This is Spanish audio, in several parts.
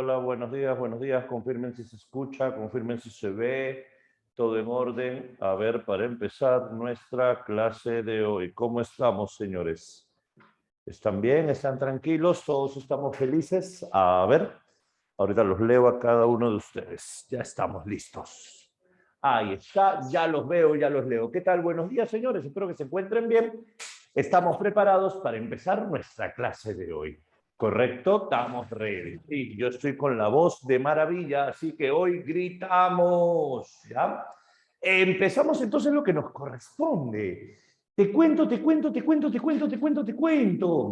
Hola, buenos días. Confirmen si se escucha, confirmen si se ve. Todo en orden. A ver, para empezar nuestra clase de hoy. ¿Cómo estamos, señores? ¿Están bien? ¿Están tranquilos? ¿Todos estamos felices? A ver, ahorita los leo a cada uno de ustedes. Ya estamos listos. Ahí está, ya los veo, ya los leo. ¿Qué tal? Buenos días, señores. Espero que se encuentren bien. Estamos preparados para empezar nuestra clase de hoy. ¿Correcto? Estamos ready. Sí, yo estoy con la voz de maravilla, así que hoy gritamos. ¿Ya? Empezamos entonces lo que nos corresponde. Te cuento.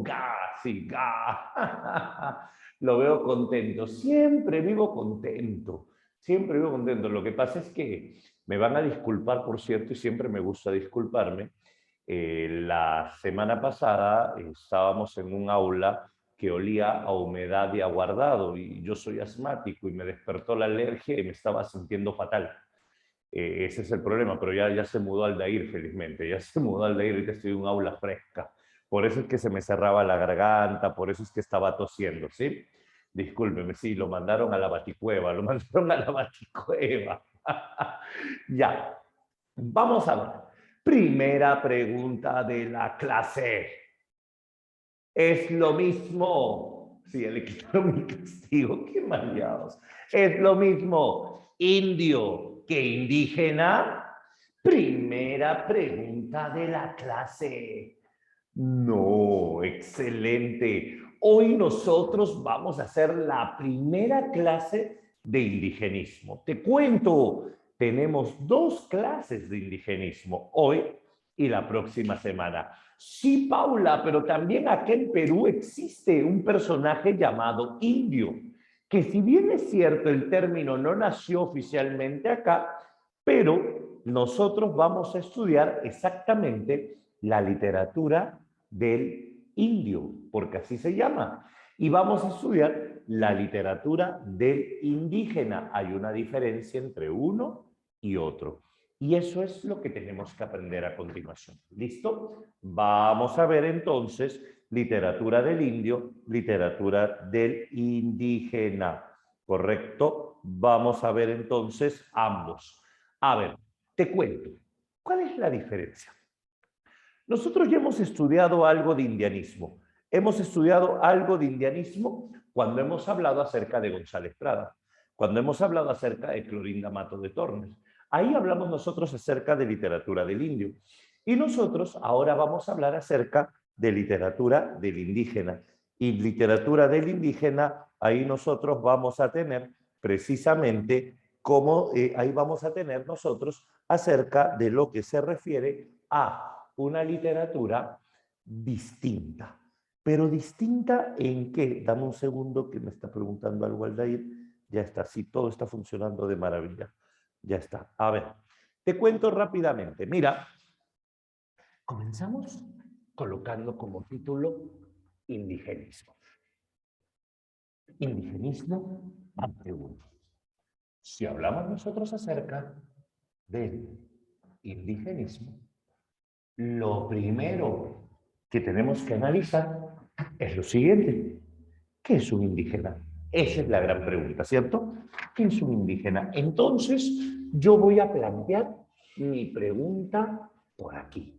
Ga, sí, ga. Lo veo contento. Siempre vivo contento. Siempre vivo contento. Lo que pasa es que me van a disculpar, por cierto, y siempre me gusta disculparme. La semana pasada estábamos en un aula que olía a humedad y aguardado, y yo soy asmático y me despertó la alergia y me estaba sintiendo fatal. Ese es el problema, pero ya se mudó Aldair, felizmente. Ya se mudó Aldair y que estoy en un aula fresca. Por eso es que se me cerraba la garganta, por eso es que estaba tosiendo, ¿sí? Discúlpeme, sí, lo mandaron a la baticueva, lo mandaron a la baticueva. Ya, vamos a ver. Primera pregunta de la clase. Es lo mismo. Sí, le quitaron mi castigo, qué mareados. Es lo mismo indio que indígena. Primera pregunta de la clase. No, excelente. Hoy nosotros vamos a hacer la primera clase de indigenismo. Te cuento, tenemos 2 clases de indigenismo, hoy y la próxima semana. Sí, Paula, pero también aquí en Perú existe un personaje llamado indio, que si bien es cierto el término no nació oficialmente acá, pero nosotros vamos a estudiar exactamente la literatura del indio, porque así se llama. Y vamos a estudiar la literatura del indígena. Hay una diferencia entre uno y otro. Y eso es lo que tenemos que aprender a continuación. ¿Listo? Vamos a ver entonces literatura del indio, literatura del indígena. ¿Correcto? Vamos a ver entonces ambos. A ver, te cuento. ¿Cuál es la diferencia? Nosotros ya hemos estudiado algo de indianismo. Hemos estudiado algo de indianismo cuando hemos hablado acerca de González Prada, cuando hemos hablado acerca de Clorinda Mato de Tormes. Ahí hablamos nosotros acerca de literatura del indio. Y nosotros ahora vamos a hablar acerca de literatura del indígena. Y literatura del indígena, ahí nosotros vamos a tener precisamente cómo, ahí vamos a tener nosotros acerca de lo que se refiere a una literatura distinta. ¿Pero distinta en qué? Dame un segundo que me está preguntando algo Aldair. Ya está, sí, todo está funcionando de maravilla. Ya está. A ver, te cuento rápidamente. Mira, comenzamos colocando como título indigenismo. Indigenismo, parte 1. Si hablamos nosotros acerca del indigenismo, lo primero que tenemos que analizar es lo siguiente. ¿Qué es un indígena? Esa es la gran pregunta, ¿cierto? ¿Qué es un indígena? Entonces, yo voy a plantear mi pregunta por aquí.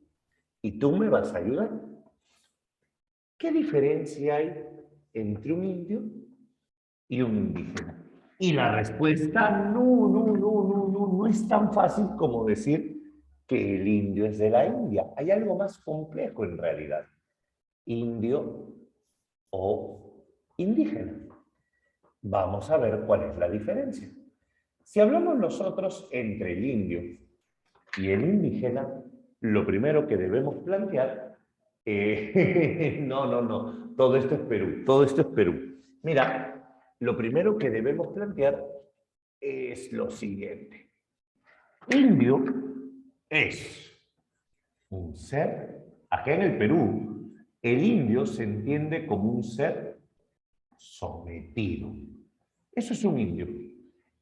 ¿Y tú me vas a ayudar? ¿Qué diferencia hay entre un indio y un indígena? Y la respuesta no es tan fácil como decir que el indio es de la India. Hay algo más complejo en realidad. Indio o indígena. Vamos a ver cuál es la diferencia. Si hablamos nosotros entre el indio y el indígena, lo primero que debemos plantear, no, todo esto es Perú, todo esto es Perú. Mira, lo primero que debemos plantear es lo siguiente. Indio es un ser, acá en el Perú, el indio se entiende como un ser sometido. Eso es un indio.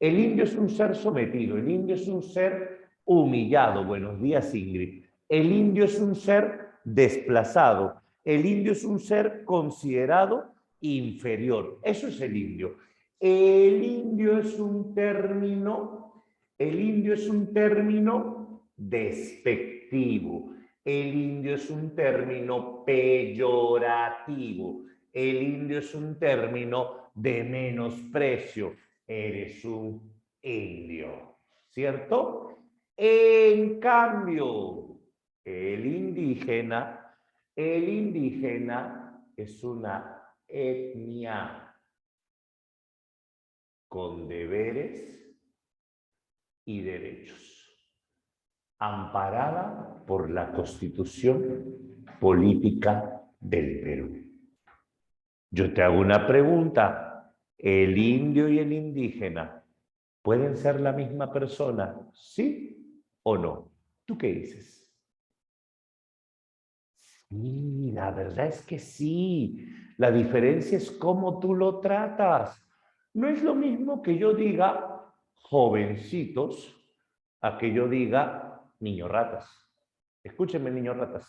El indio es un ser sometido, el indio es un ser humillado. Buenos días, Ingrid. El indio es un ser desplazado, el indio es un ser considerado inferior. Eso es el indio. El indio es un término despectivo. El indio es un término peyorativo. El indio es un término de menosprecio. Eres un indio, ¿cierto? En cambio, el indígena es una etnia con deberes y derechos, amparada por la Constitución Política del Perú. Yo te hago una pregunta. ¿El indio y el indígena pueden ser la misma persona? ¿Sí o no? ¿Tú qué dices? Sí, la verdad es que sí. La diferencia es cómo tú lo tratas. No es lo mismo que yo diga jovencitos a que yo diga niños ratas. Escúchenme, niños ratas.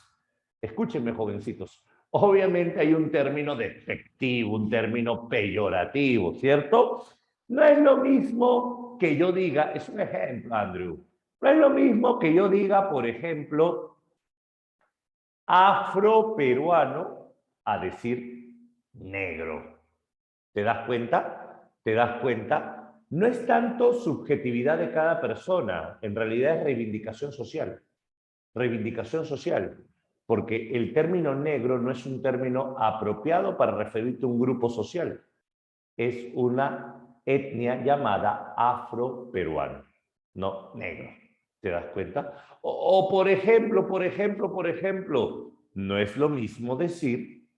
Escúchenme, jovencitos. Obviamente hay un término despectivo, un término peyorativo, ¿cierto? No es lo mismo que yo diga, es un ejemplo, Andrew. No es lo mismo que yo diga, por ejemplo, afroperuano a decir negro. ¿Te das cuenta? ¿Te das cuenta? No es tanto subjetividad de cada persona, en realidad es reivindicación social. Reivindicación social, porque el término negro no es un término apropiado para referirte a un grupo social. Es una etnia llamada afroperuano, no negro. ¿Te das cuenta? O por ejemplo, no es lo mismo decir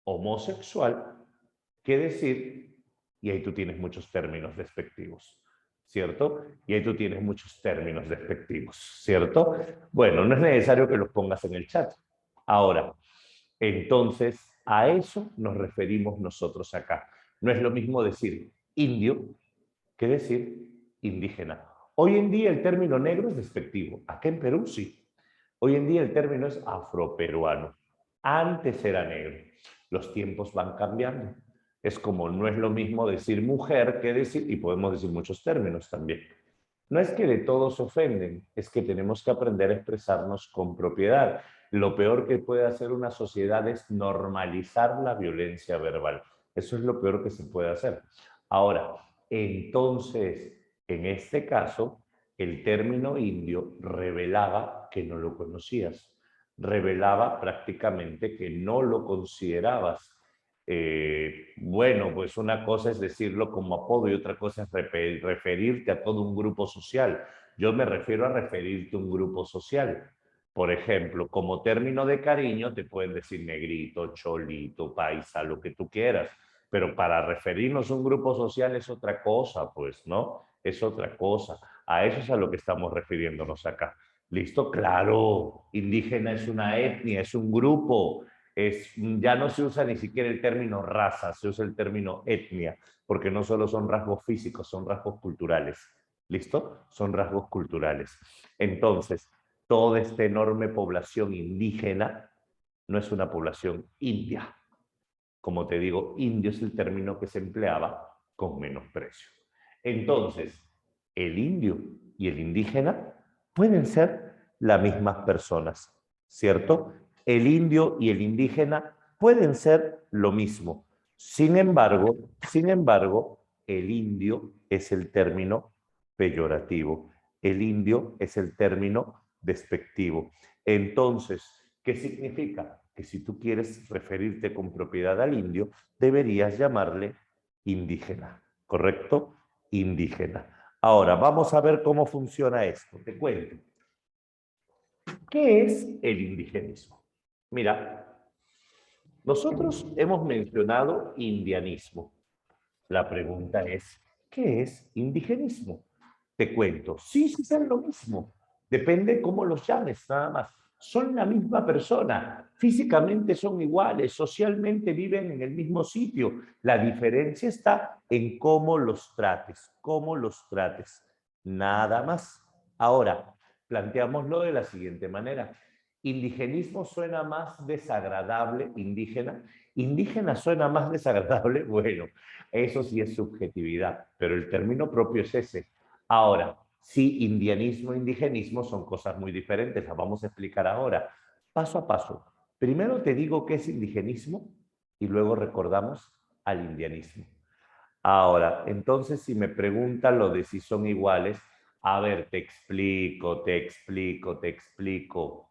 homosexual que decir, y ahí tú tienes muchos términos despectivos, ¿cierto? Y ahí tú tienes muchos términos despectivos, ¿cierto? Bueno, no es necesario que los pongas en el chat. Ahora, entonces, a eso nos referimos nosotros acá. No es lo mismo decir indio que decir indígena. Hoy en día el término negro es despectivo. Acá en Perú sí. Hoy en día el término es afroperuano. Antes era negro. Los tiempos van cambiando. Es como no es lo mismo decir mujer que decir, y podemos decir muchos términos también. No es que de todos se ofenden, es que tenemos que aprender a expresarnos con propiedad. Lo peor que puede hacer una sociedad es normalizar la violencia verbal. Eso es lo peor que se puede hacer. Ahora, entonces, en este caso, el término indio revelaba que no lo conocías, revelaba prácticamente que no lo considerabas. Bueno, pues una cosa es decirlo como apodo y otra cosa es referirte a todo un grupo social. Yo me refiero a referirte a un grupo social. Por ejemplo, como término de cariño te pueden decir negrito, cholito, paisa, lo que tú quieras, pero para referirnos a un grupo social es otra cosa, pues, ¿no? Es otra cosa. A eso es a lo que estamos refiriéndonos acá. ¿Listo? Claro, indígena es una etnia, es un grupo, ya no se usa ni siquiera el término raza, se usa el término etnia, porque no solo son rasgos físicos, son rasgos culturales. ¿Listo? Son rasgos culturales. Entonces, toda esta enorme población indígena no es una población india. Como te digo, indio es el término que se empleaba con menosprecio. Entonces, el indio y el indígena pueden ser las mismas personas, ¿cierto? El indio y el indígena pueden ser lo mismo. Sin embargo, el indio es el término peyorativo. El indio es el término despectivo. Entonces, ¿qué significa? Que si tú quieres referirte con propiedad al indio, deberías llamarle indígena, ¿correcto? Indígena. Ahora, vamos a ver cómo funciona esto. Te cuento. ¿Qué es el indigenismo? Mira, nosotros hemos mencionado indianismo. La pregunta es, ¿qué es indigenismo? Te cuento, sí, sí son lo mismo. Depende cómo los llames, nada más. Son la misma persona, físicamente son iguales, socialmente viven en el mismo sitio. La diferencia está en cómo los trates, nada más. Ahora, planteámoslo de la siguiente manera. Indigenismo suena más desagradable, indígena, Indígena suena más desagradable, bueno, eso sí es subjetividad, pero el término propio es ese. Ahora, sí, indianismo e indigenismo son cosas muy diferentes, las vamos a explicar ahora, paso a paso. Primero te digo qué es indigenismo y luego recordamos al indianismo. Ahora, entonces si me preguntan lo de si son iguales, a ver, te explico, te explico, te explico.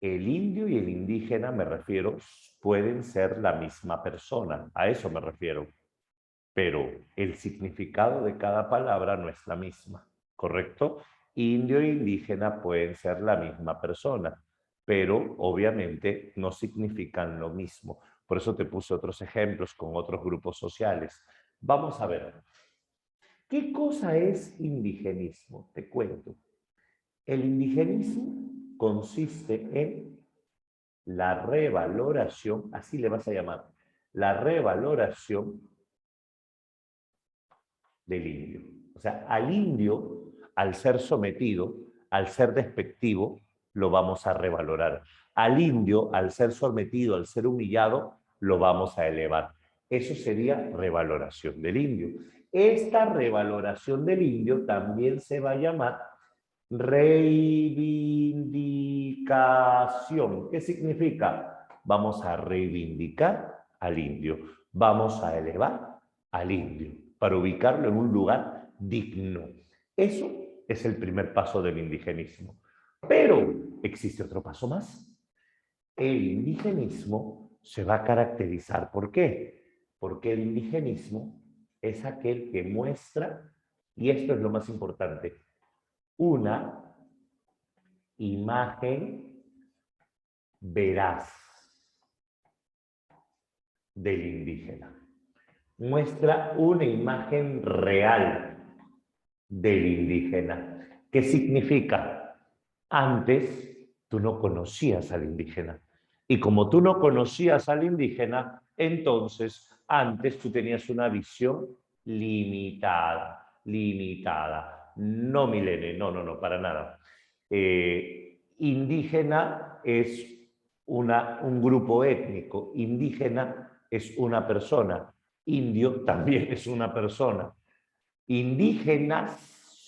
El indio y el indígena, me refiero, pueden ser la misma persona, a eso me refiero, pero el significado de cada palabra no es la misma, ¿correcto? Indio e indígena pueden ser la misma persona, pero obviamente no significan lo mismo. Por eso te puse otros ejemplos con otros grupos sociales. Vamos a ver, ¿qué cosa es indigenismo? Te cuento. El indigenismo consiste en la revaloración, así le vas a llamar, la revaloración del indio. O sea, al indio, al ser sometido, al ser despectivo, lo vamos a revalorar. Al indio, al ser sometido, al ser humillado, lo vamos a elevar. Eso sería revaloración del indio. Esta revaloración del indio también se va a llamar reivindicación. ¿Qué significa? Vamos a reivindicar al indio. Vamos a elevar al indio para ubicarlo en un lugar digno. Eso es el primer paso del indigenismo. Pero existe otro paso más. El indigenismo se va a caracterizar. ¿Por qué? Porque el indigenismo es aquel que muestra, y esto es lo más importante, una imagen veraz del indígena. Muestra una imagen real del indígena. ¿Qué significa? Antes tú no conocías al indígena. Y como tú no conocías al indígena, entonces antes tú tenías una visión limitada, limitada. No milene, no, no, no, para nada. Indígena es un grupo étnico, indígena es una persona, indio también es una persona. Indígenas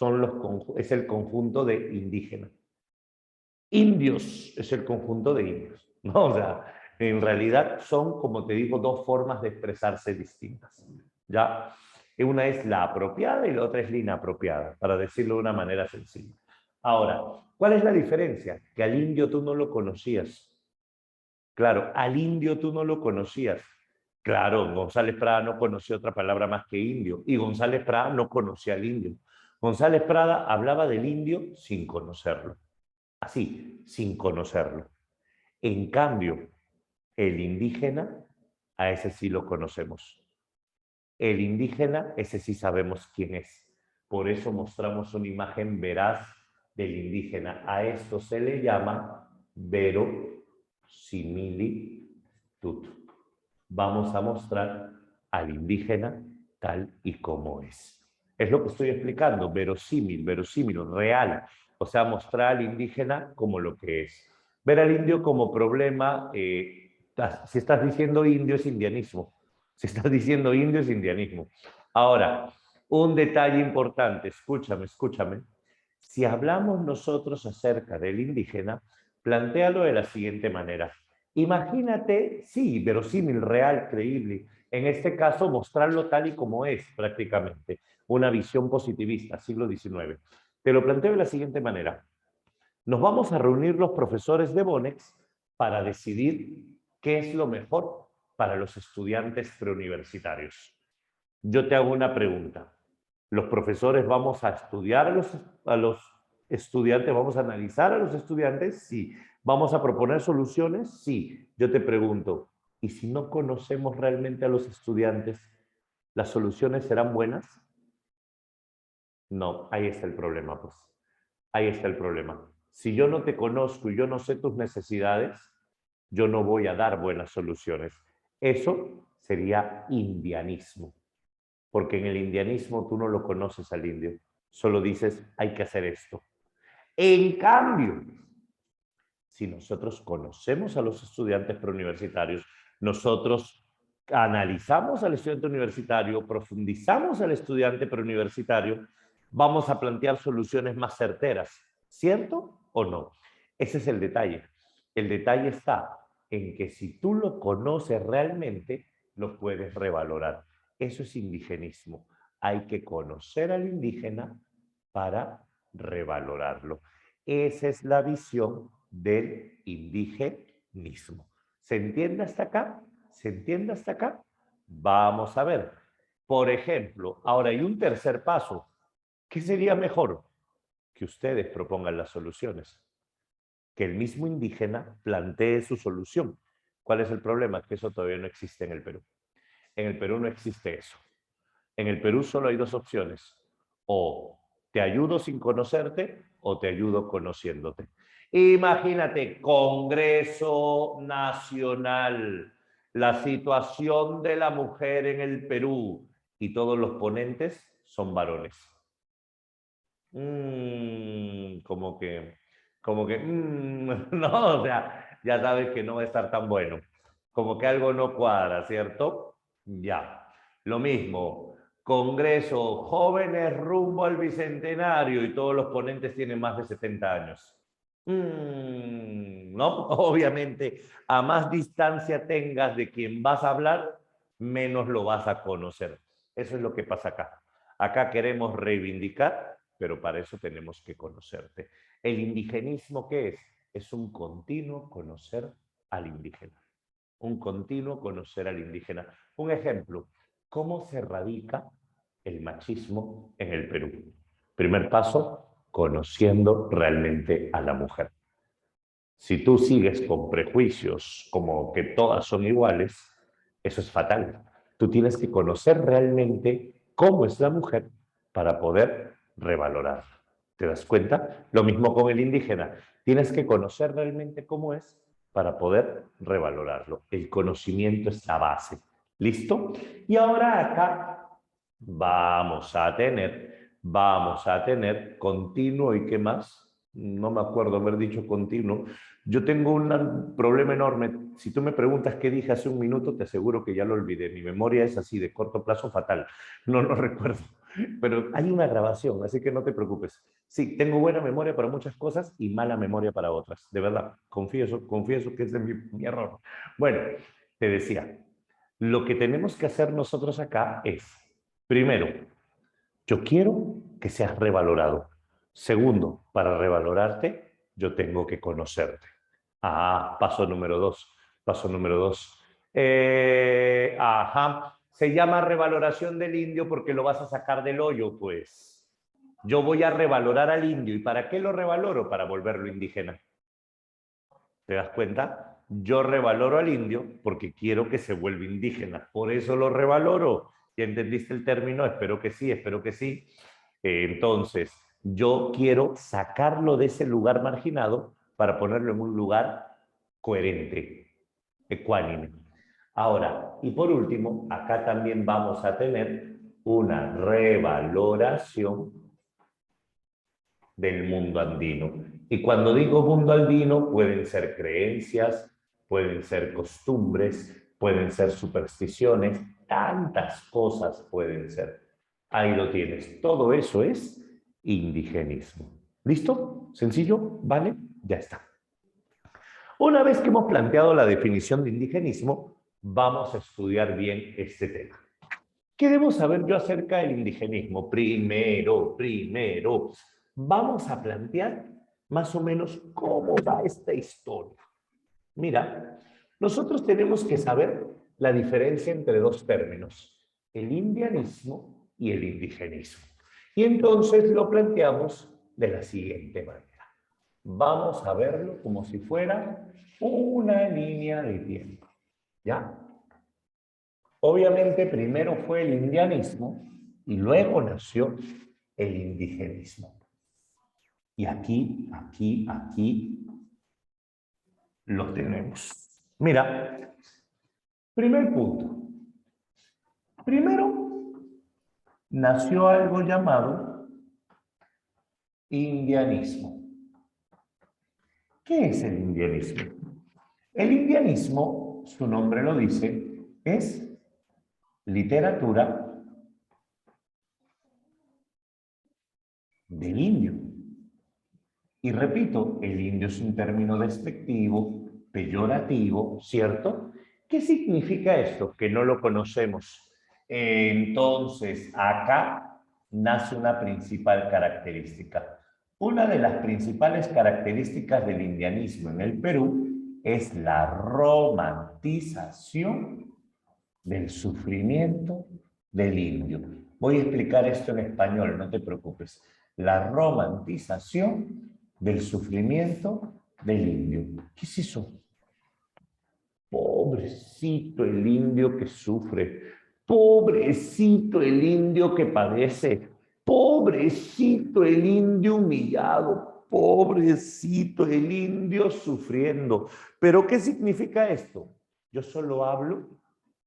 es el conjunto de indígenas. Indios es el conjunto de indios, ¿no? O sea, en realidad son, como te digo, dos formas de expresarse distintas, ¿ya? Una es la apropiada y la otra es la inapropiada, para decirlo de una manera sencilla. Ahora, ¿cuál es la diferencia? Que al indio tú no lo conocías. Claro, al indio tú no lo conocías. Claro, González Prada no conocía otra palabra más que indio y González Prada no conocía al indio. González Prada hablaba del indio sin conocerlo, así, sin conocerlo. En cambio, el indígena, a ese sí lo conocemos. El indígena, ese sí sabemos quién es. Por eso mostramos una imagen veraz del indígena. A esto se le llama verosimilitud. Vamos a mostrar al indígena tal y como es. Es lo que estoy explicando, verosímil, verosímil, real. O sea, mostrar al indígena como lo que es. Ver al indio como problema, si estás diciendo indio es indianismo. Si estás diciendo indio es indianismo. Ahora, un detalle importante, escúchame, escúchame. Si hablamos nosotros acerca del indígena, plantéalo de la siguiente manera. Imagínate, sí, verosímil, real, creíble. En este caso, mostrarlo tal y como es prácticamente. Una visión positivista, siglo XIX. Te lo planteo de la siguiente manera. Nos vamos a reunir los profesores de Bonex para decidir qué es lo mejor para los estudiantes preuniversitarios. Yo te hago una pregunta. Los profesores vamos a estudiar a los estudiantes, vamos a analizar a los estudiantes, sí. Vamos a proponer soluciones, sí. Yo te pregunto, ¿y si no conocemos realmente a los estudiantes, las soluciones serán buenas? No, ahí está el problema, pues. Ahí está el problema. Si yo no te conozco y yo no sé tus necesidades, yo no voy a dar buenas soluciones. Eso sería indianismo. Porque en el indianismo tú no lo conoces al indio, solo dices, hay que hacer esto. En cambio, si nosotros conocemos a los estudiantes preuniversitarios, Nosotros analizamos al estudiante universitario, profundizamos al estudiante preuniversitario, vamos a plantear soluciones más certeras, ¿cierto o no? Ese es el detalle. El detalle está en que si tú lo conoces realmente, lo puedes revalorar. Eso es indigenismo. Hay que conocer al indígena para revalorarlo. Esa es la visión del indigenismo. ¿Se entiende hasta acá? ¿Se entiende hasta acá? Vamos a ver. Por ejemplo, ahora hay un tercer paso. ¿Qué sería mejor? Que ustedes propongan las soluciones. Que el mismo indígena plantee su solución. ¿Cuál es el problema? Que eso todavía no existe en el Perú. En el Perú no existe eso. En el Perú solo hay dos opciones. O te ayudo sin conocerte o te ayudo conociéndote. Imagínate, Congreso Nacional, la situación de la mujer en el Perú y todos los ponentes son varones. No, o sea, ya sabes que no va a estar tan bueno. Como que algo no cuadra, ¿cierto? Ya. Lo mismo, Congreso, jóvenes rumbo al Bicentenario y todos los ponentes tienen más de 70 años. No, obviamente, a más distancia tengas de quien vas a hablar, menos lo vas a conocer. Eso es lo que pasa acá. Acá queremos reivindicar, pero para eso tenemos que conocerte. ¿El indigenismo qué es? Es un continuo conocer al indígena. Un continuo conocer al indígena. Un ejemplo, ¿cómo se erradica el machismo en el Perú? Primer paso, conociendo realmente a la mujer. Si tú sigues con prejuicios como que todas son iguales, eso es fatal. Tú tienes que conocer realmente cómo es la mujer para poder revalorarla. ¿Te das cuenta? Lo mismo con el indígena. Tienes que conocer realmente cómo es para poder revalorarlo. El conocimiento es la base. ¿Listo? Y ahora acá vamos a tener continuo y qué más. No me acuerdo haber dicho continuo. Yo tengo un problema enorme. Si tú me preguntas qué dije hace un minuto, te aseguro que ya lo olvidé. Mi memoria es así, de corto plazo, fatal. No lo recuerdo. Pero hay una grabación, así que no te preocupes. Sí, tengo buena memoria para muchas cosas y mala memoria para otras. De verdad, confieso que ese es mi error. Bueno, te decía, lo que tenemos que hacer nosotros acá es, primero, yo quiero que seas revalorado. Segundo, para revalorarte, yo tengo que conocerte. Ah, paso número dos. Paso número dos. Se llama revaloración del indio porque lo vas a sacar del hoyo, pues. Yo voy a revalorar al indio. ¿Y para qué lo revaloro? Para volverlo indígena. ¿Te das cuenta? Yo revaloro al indio porque quiero que se vuelva indígena. Por eso lo revaloro. ¿Ya entendiste el término? Espero que sí, espero que sí. Entonces, yo quiero sacarlo de ese lugar marginado para ponerlo en un lugar coherente, ecuánime. Ahora, y por último, acá también vamos a tener una revaloración del mundo andino. Y cuando digo mundo andino, pueden ser creencias, pueden ser costumbres, pueden ser supersticiones, tantas cosas pueden ser. Ahí lo tienes. Todo eso es indigenismo. ¿Listo? ¿Sencillo? ¿Vale? Ya está. Una vez que hemos planteado la definición de indigenismo, vamos a estudiar bien este tema. ¿Qué debo saber yo acerca del indigenismo? Primero, vamos a plantear más o menos cómo va esta historia. Mira, nosotros tenemos que saber la diferencia entre dos términos, el indianismo y el indigenismo. Y entonces lo planteamos de la siguiente manera. Vamos a verlo como si fuera una línea de tiempo. ¿Ya? Obviamente primero fue el indianismo y luego nació el indigenismo. Y aquí lo tenemos. Mira, primer punto. Primero nació algo llamado indianismo. ¿Qué es el indianismo? El indianismo como su nombre lo dice, es literatura del indio. Y repito, el indio es un término despectivo, peyorativo, ¿cierto? ¿Qué significa esto? Que no lo conocemos. Entonces, acá nace una principal característica. Una de las principales características del indianismo en el Perú es la romantización del sufrimiento del indio. Voy a explicar esto en español, no te preocupes. La romantización del sufrimiento del indio. ¿Qué es eso? Pobrecito el indio que sufre, pobrecito el indio que padece, pobrecito el indio humillado, pobrecito el indio sufriendo. ¿Pero qué significa esto? Yo solo hablo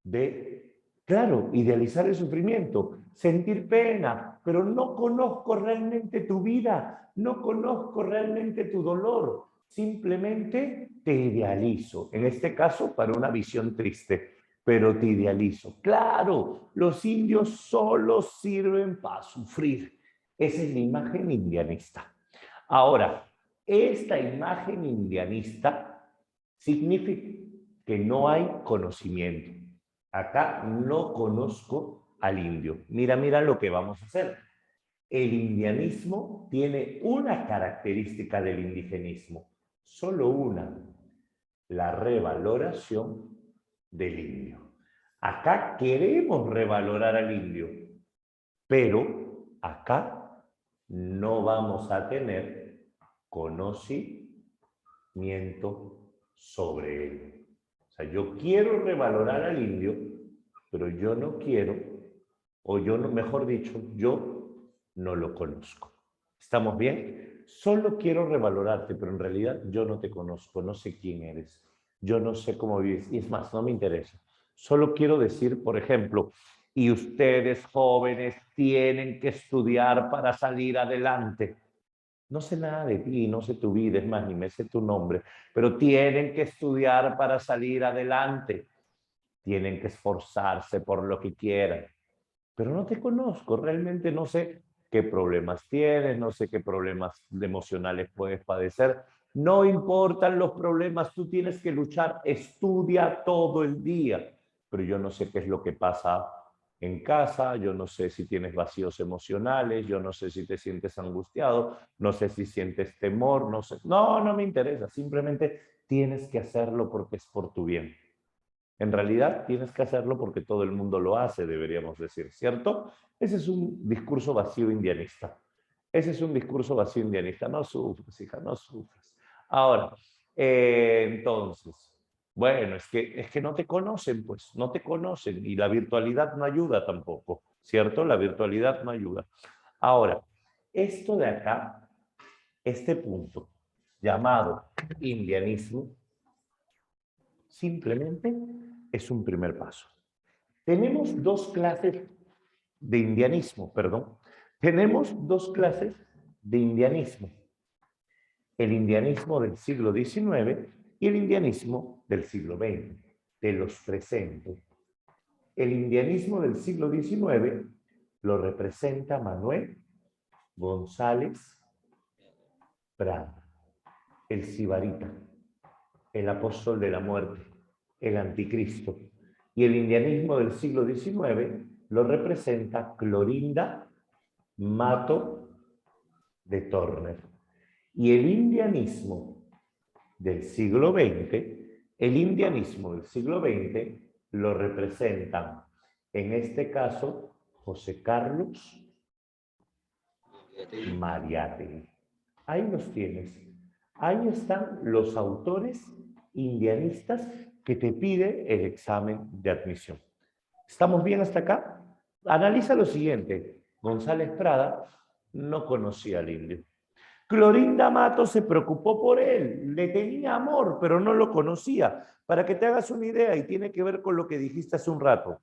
de, claro, idealizar el sufrimiento, sentir pena, pero no conozco realmente tu vida, no conozco realmente tu dolor, simplemente te idealizo, en este caso para una visión triste, pero te idealizo. Claro, los indios solo sirven para sufrir. Esa es la imagen indianista. Ahora, esta imagen indianista significa que no hay conocimiento. Acá no conozco al indio. Mira, mira lo que vamos a hacer. El indianismo tiene una característica del indigenismo, solo una, la revaloración del indio. Acá queremos revalorar al indio, pero acá no vamos a tener conocimiento sobre él. O sea, yo quiero revalorar al indio, pero yo no quiero, o yo no, mejor dicho, yo no lo conozco. ¿Estamos bien? Solo quiero revalorarte, pero en realidad yo no te conozco, no sé quién eres, yo no sé cómo vives, y es más, no me interesa. Solo quiero decir, por ejemplo, y ustedes jóvenes tienen que estudiar para salir adelante. No sé nada de ti, no sé tu vida, es más, ni me sé tu nombre, pero tienen que estudiar para salir adelante. Tienen que esforzarse por lo que quieran. Pero no te conozco, realmente no sé qué problemas tienes, no sé qué problemas emocionales puedes padecer. No importan los problemas, tú tienes que luchar, estudia todo el día. Pero yo no sé qué es lo que pasa en casa, yo no sé si tienes vacíos emocionales, yo no sé si te sientes angustiado, no sé si sientes temor, no sé. No, no me interesa, simplemente tienes que hacerlo porque es por tu bien. En realidad tienes que hacerlo porque todo el mundo lo hace, deberíamos decir, ¿cierto? Ese es un discurso vacío indianista. Ese es un discurso vacío indianista. No sufres, hija, no sufres. Ahora, entonces, bueno, es que no te conocen, pues, no te conocen. Y la virtualidad no ayuda tampoco, ¿cierto? La virtualidad no ayuda. Ahora, esto de acá, este punto llamado indianismo, simplemente es un primer paso. Tenemos dos clases de indianismo, perdón. Tenemos dos clases de indianismo. El indianismo del siglo XIX y el indianismo del siglo XX. Te los presento. El indianismo del siglo XIX lo representa Manuel González Prada, el sibarita, el apóstol de la muerte, el anticristo. Y el indianismo del siglo XIX lo representa Clorinda Mato de Turner. Y el indianismo del siglo XX, el indianismo del siglo XX lo representan, en este caso, José Carlos Mariátegui. Ahí los tienes. Ahí están los autores indianistas que te pide el examen de admisión. ¿Estamos bien hasta acá? Analiza lo siguiente. González Prada no conocía al indio. Clorinda Mato se preocupó por él, le tenía amor, pero no lo conocía. Para que te hagas una idea, y tiene que ver con lo que dijiste hace un rato,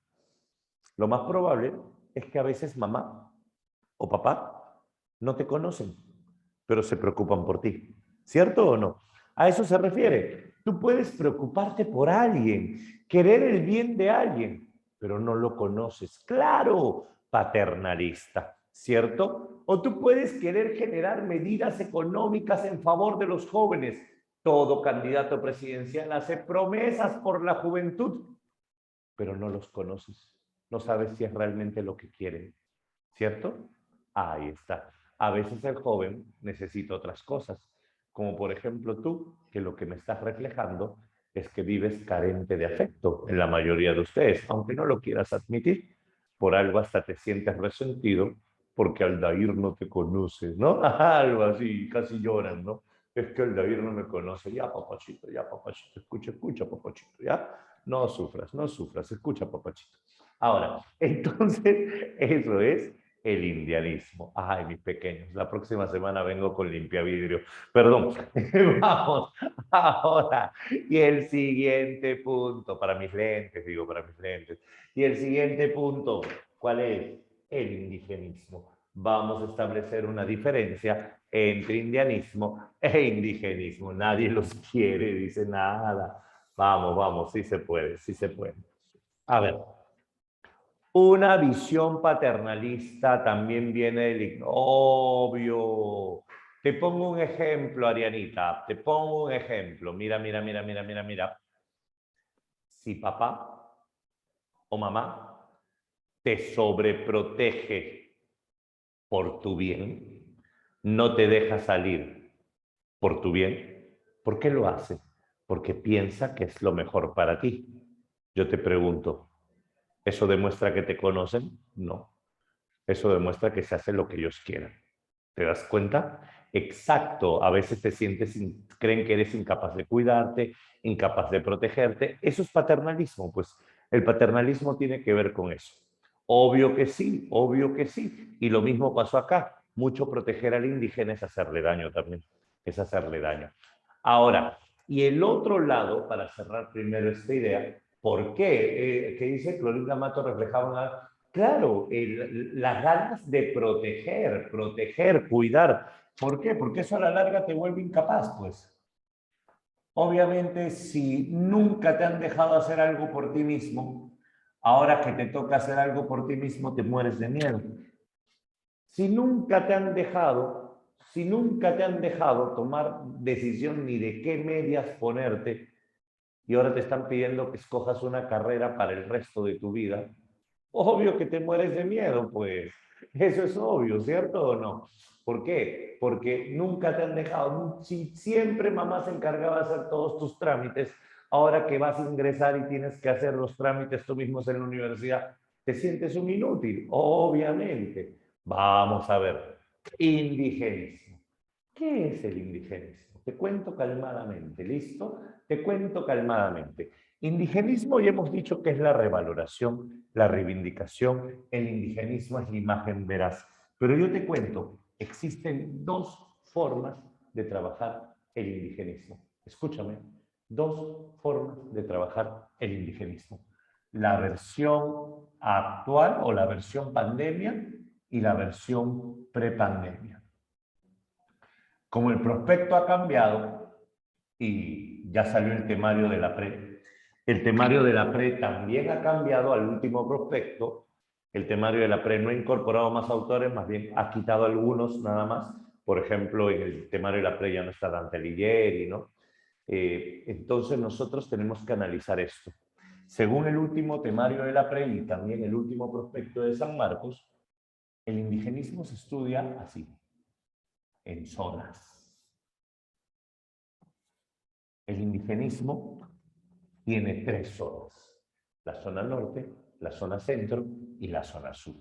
lo más probable es que a veces mamá o papá no te conocen, pero se preocupan por ti. ¿Cierto o no? A eso se refiere. Tú puedes preocuparte por alguien, querer el bien de alguien, pero no lo conoces. Claro, paternalista, ¿cierto? O tú puedes querer generar medidas económicas en favor de los jóvenes. Todo candidato presidencial hace promesas por la juventud, pero no los conoces. No sabes si es realmente lo que quieren, ¿cierto? Ahí está. A veces el joven necesita otras cosas, como por ejemplo tú, que lo que me estás reflejando es que vives carente de afecto en la mayoría de ustedes, aunque no lo quieras admitir. Por algo hasta te sientes resentido porque Aldair no te conoce, ¿no? Algo así, casi lloran, ¿no? Es que Aldair no me conoce. Ya, papachito, escucha, escucha, papachito, ya. No sufras, no sufras, escucha, papachito. Ahora, entonces, eso es el indianismo. Ay, mis pequeños, la próxima semana vengo con limpiavidrio. Perdón, vamos ahora. Y el siguiente punto, para mis lentes, digo, para mis lentes. Y el siguiente punto, ¿cuál es? El indigenismo. Vamos a establecer una diferencia entre indianismo e indigenismo. Nadie los quiere, dice nada. Vamos, vamos, sí se puede, sí se puede. A ver, una visión paternalista también viene del obvio. Te pongo un ejemplo, Arianita. Te pongo un ejemplo. Mira, mira, mira, mira, mira, mira. Si papá o mamá te sobreprotege por tu bien, no te deja salir por tu bien, ¿por qué lo hace? Porque piensa que es lo mejor para ti. Yo te pregunto, ¿eso demuestra que te conocen? No. Eso demuestra que se hace lo que ellos quieran. ¿Te das cuenta? Exacto. A veces te sientes, creen que eres incapaz de cuidarte, incapaz de protegerte. Eso es paternalismo, pues el paternalismo tiene que ver con eso. Obvio que sí, obvio que sí. Y lo mismo pasó acá. Mucho proteger al indígena es hacerle daño también. Es hacerle daño. Ahora, y el otro lado, para cerrar primero esta idea, ¿por qué? ¿Qué dice Clorinda Mato? Reflejaba una... Claro, las ganas de proteger, cuidar. ¿Por qué? Porque eso a la larga te vuelve incapaz, pues. Obviamente, si nunca te han dejado hacer algo por ti mismo, ahora que te toca hacer algo por ti mismo, te mueres de miedo. Si nunca te han dejado, si nunca te han dejado tomar decisión ni de qué medias ponerte, y ahora te están pidiendo que escojas una carrera para el resto de tu vida, obvio que te mueres de miedo, pues. Eso es obvio, ¿cierto o no? ¿Por qué? Porque nunca te han dejado. Si siempre mamá se encargaba de hacer todos tus trámites, ahora que vas a ingresar y tienes que hacer los trámites tú mismo en la universidad, te sientes un inútil, obviamente. Vamos a ver. Indigenismo. ¿Qué es el indigenismo? Te cuento calmadamente, ¿listo? Te cuento calmadamente. Indigenismo ya hemos dicho que es la revaloración, la reivindicación. El indigenismo es la imagen veraz. Pero yo te cuento, existen dos formas de trabajar el indigenismo. Escúchame, dos formas de trabajar el indigenismo. La versión actual o la versión pandemia y la versión prepandemia. Como el prospecto ha cambiado y ya salió el temario de la PRE, el temario de la PRE también ha cambiado al último prospecto. El temario de la PRE no ha incorporado más autores, más bien ha quitado algunos nada más. Por ejemplo, en el temario de la PRE ya no está Dante Alighieri, ¿no? Entonces nosotros tenemos que analizar esto. Según el último temario de la PRE y también el último prospecto de San Marcos, el indigenismo se estudia así, en zonas. El indigenismo tiene tres zonas: la zona norte, la zona centro y la zona sur.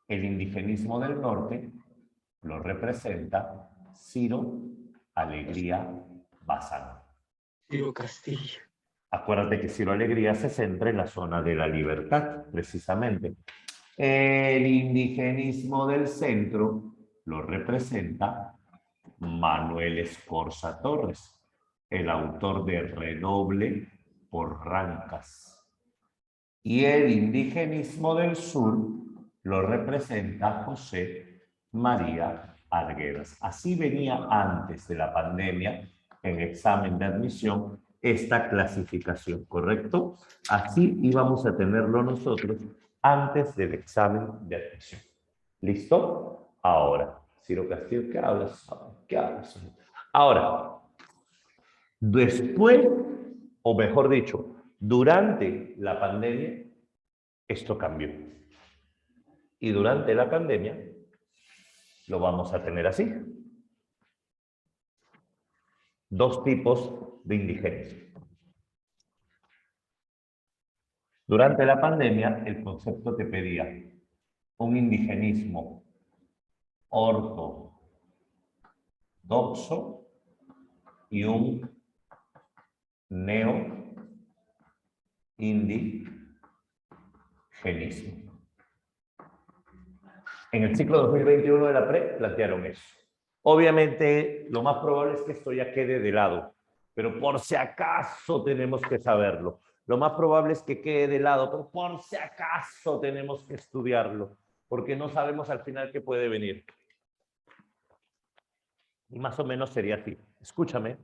El indigenismo del norte lo representa Ciro Alegría Bazán. Ciro Castillo. Acuérdate que Ciro Alegría se centra en la zona de la libertad, precisamente. El indigenismo del centro lo representa Manuel Escorza Torres, el autor de Redoble por Rancas. Y el indigenismo del sur lo representa José María Arguedas. Así venía antes de la pandemia en examen de admisión esta clasificación, ¿correcto? Así íbamos a tenerlo nosotros antes del examen de admisión. ¿Listo? Ahora, Ciro Castillo, ¿qué hablas? ¿Qué hablas? Ahora, después, o mejor dicho, durante la pandemia, esto cambió. Y durante la pandemia lo vamos a tener así. Dos tipos de indigenismo. Durante la pandemia, el concepto te pedía un indigenismo ortodoxo y un neo-indigenismo. En el ciclo 2021 de la PRE plantearon eso. Obviamente, lo más probable es que esto ya quede de lado, pero por si acaso tenemos que saberlo. Lo más probable es que quede de lado, pero por si acaso tenemos que estudiarlo, porque no sabemos al final qué puede venir. Y más o menos sería así. Escúchame,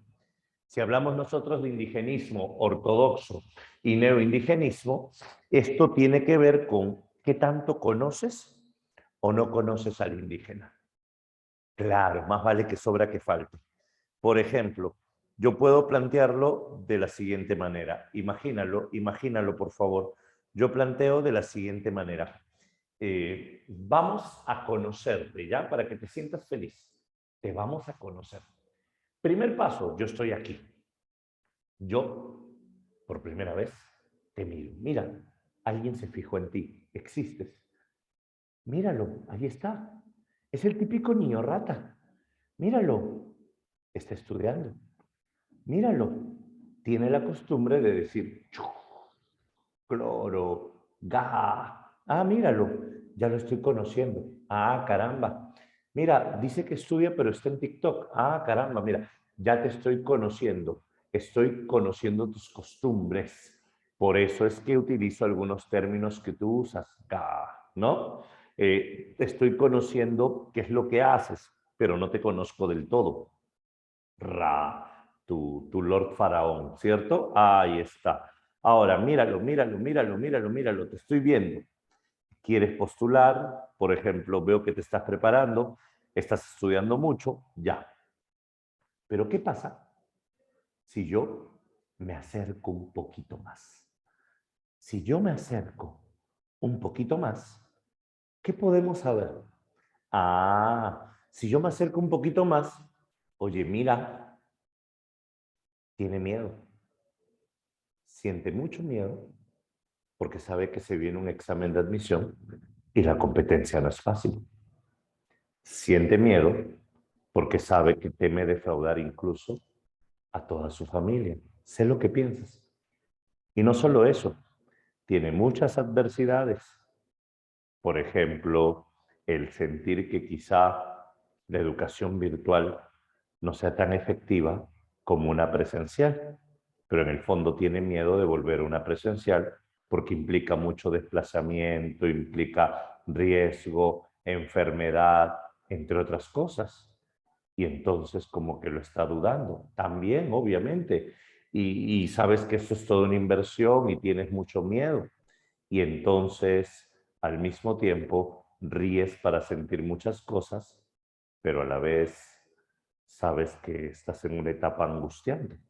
si hablamos nosotros de indigenismo ortodoxo y neoindigenismo, esto tiene que ver con qué tanto conoces o no conoces al indígena. Claro, más vale que sobra que falte. Por ejemplo, yo puedo plantearlo de la siguiente manera. Imagínalo por favor. Yo planteo de la siguiente manera. Vamos a conocerte, ¿ya? Para que te sientas feliz. Te vamos a conocer. Primer paso, yo estoy aquí. Yo, por primera vez, te miro. Mira, alguien se fijó en ti. Existes. Míralo, ahí está. Es el típico niño rata. Míralo, está estudiando. Míralo, tiene la costumbre de decir cloro, ga. Ah, míralo, ya lo estoy conociendo. Ah, caramba. Mira, dice que estudia, pero está en TikTok. Ah, caramba, mira, ya te estoy conociendo. Estoy conociendo tus costumbres. Por eso es que utilizo algunos términos que tú usas, ga, ¿no? Estoy conociendo qué es lo que haces, pero no te conozco del todo. Ra, tu Lord Faraón, ¿cierto? Ahí está. Ahora, míralo, te estoy viendo. ¿Quieres postular? Por ejemplo, veo que te estás preparando, estás estudiando mucho, ya. Pero ¿qué pasa si yo me acerco un poquito más? Si yo me acerco un poquito más, ¿qué podemos saber? Ah, si yo me acerco un poquito más, oye, mira, tiene miedo. Siente mucho miedo porque sabe que se viene un examen de admisión y la competencia no es fácil. Siente miedo porque sabe que teme defraudar incluso a toda su familia. Sé lo que piensas. Y no solo eso, tiene muchas adversidades. Por ejemplo, el sentir que quizá la educación virtual no sea tan efectiva como una presencial, pero en el fondo tiene miedo de volver a una presencial porque implica mucho desplazamiento, implica riesgo, enfermedad, entre otras cosas. Y entonces como que lo está dudando. También, obviamente. Y sabes que esto es toda una inversión y tienes mucho miedo. Y entonces, al mismo tiempo, ríes para sentir muchas cosas, pero a la vez sabes que estás en una etapa angustiante.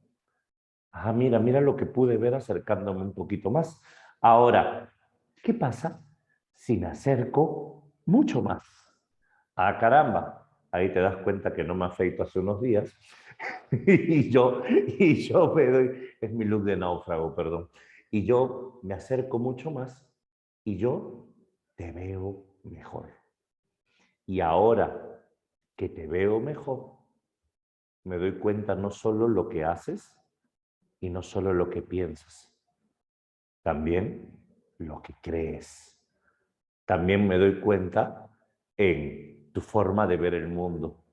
Ah, mira lo que pude ver acercándome un poquito más. Ahora, ¿qué pasa si me acerco mucho más? Ah, caramba, ahí te das cuenta que no me afeito hace unos días y yo me doy, es mi look de náufrago, perdón, y yo me acerco mucho más y yo te veo mejor. Y ahora que te veo mejor, me doy cuenta no solo lo que haces y no solo lo que piensas, también lo que crees. También me doy cuenta en tu forma de ver el mundo,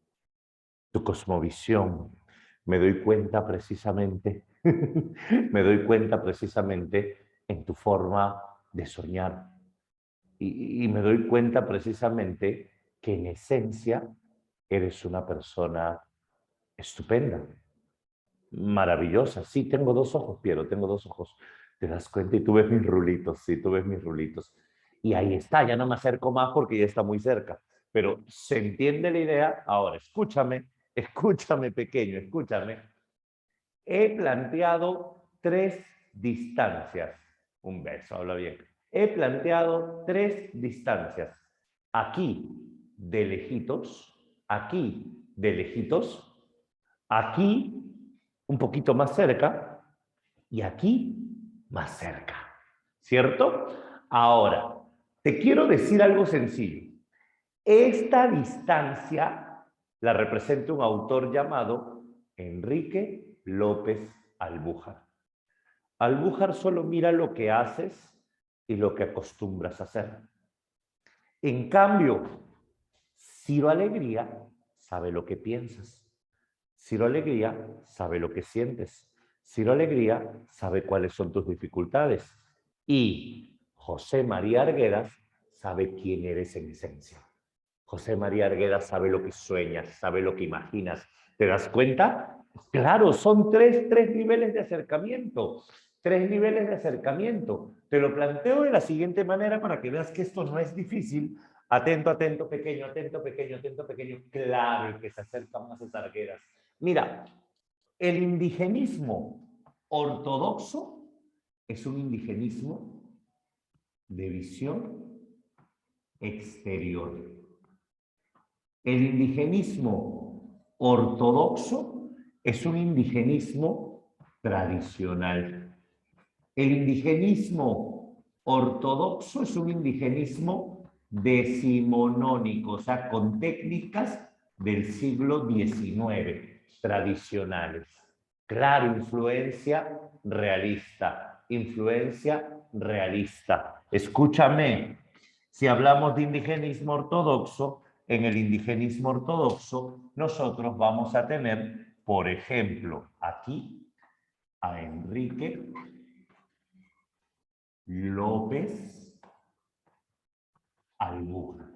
tu cosmovisión. Me doy cuenta precisamente, me doy cuenta precisamente en tu forma de soñar. Y me doy cuenta precisamente que en esencia eres una persona estupenda. Maravillosa. Sí, tengo dos ojos, Piero, tengo dos ojos. ¿Te das cuenta? Y tú ves mis rulitos, sí, tú ves mis rulitos. Y ahí está, ya no me acerco más porque ya está muy cerca. Pero se entiende la idea. Ahora, escúchame, escúchame, pequeño, escúchame. He planteado tres distancias. Un beso, habla bien. He planteado tres distancias. Aquí, de lejitos, aquí, de lejitos, aquí, un poquito más cerca, y aquí, más cerca. ¿Cierto? Ahora, te quiero decir algo sencillo. Esta distancia la representa un autor llamado Enrique López Albújar. Albújar solo mira lo que haces y lo que acostumbras a hacer. En cambio, Ciro Alegría sabe lo que piensas. Ciro Alegría sabe lo que sientes. Ciro Alegría sabe cuáles son tus dificultades. Y José María Arguedas sabe quién eres en esencia. José María Arguedas sabe lo que sueñas, sabe lo que imaginas. ¿Te das cuenta? Claro, son tres niveles de acercamiento. Tres niveles de acercamiento. Te lo planteo de la siguiente manera para que veas que esto no es difícil. Atento, atento, pequeño, atento, pequeño, atento, pequeño. Claro, el que se acerca más es Arguedas. Mira, el indigenismo ortodoxo es un indigenismo de visión exterior. El indigenismo ortodoxo es un indigenismo tradicional. El indigenismo ortodoxo es un indigenismo decimonónico, o sea, con técnicas del siglo XIX, tradicionales. Claro, influencia realista, influencia realista. Escúchame, si hablamos de indigenismo ortodoxo, en el indigenismo ortodoxo nosotros vamos a tener, por ejemplo, aquí a Enrique López Albújar.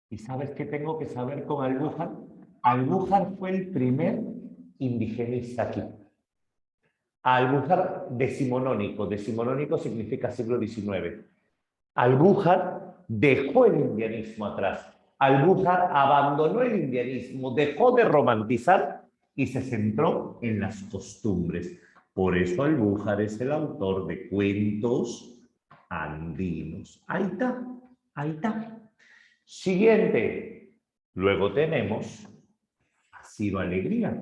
¿Y sabes qué tengo que saber con Albújar? Albújar fue el primer indigenista aquí. Albújar decimonónico significa siglo XIX. Albújar dejó el indianismo atrás. Albújar abandonó el indianismo, dejó de romantizar y se centró en las costumbres. Por eso Albújar es el autor de cuentos andinos. Ahí está, ahí está. Siguiente. Luego tenemos a Ciro Alegría.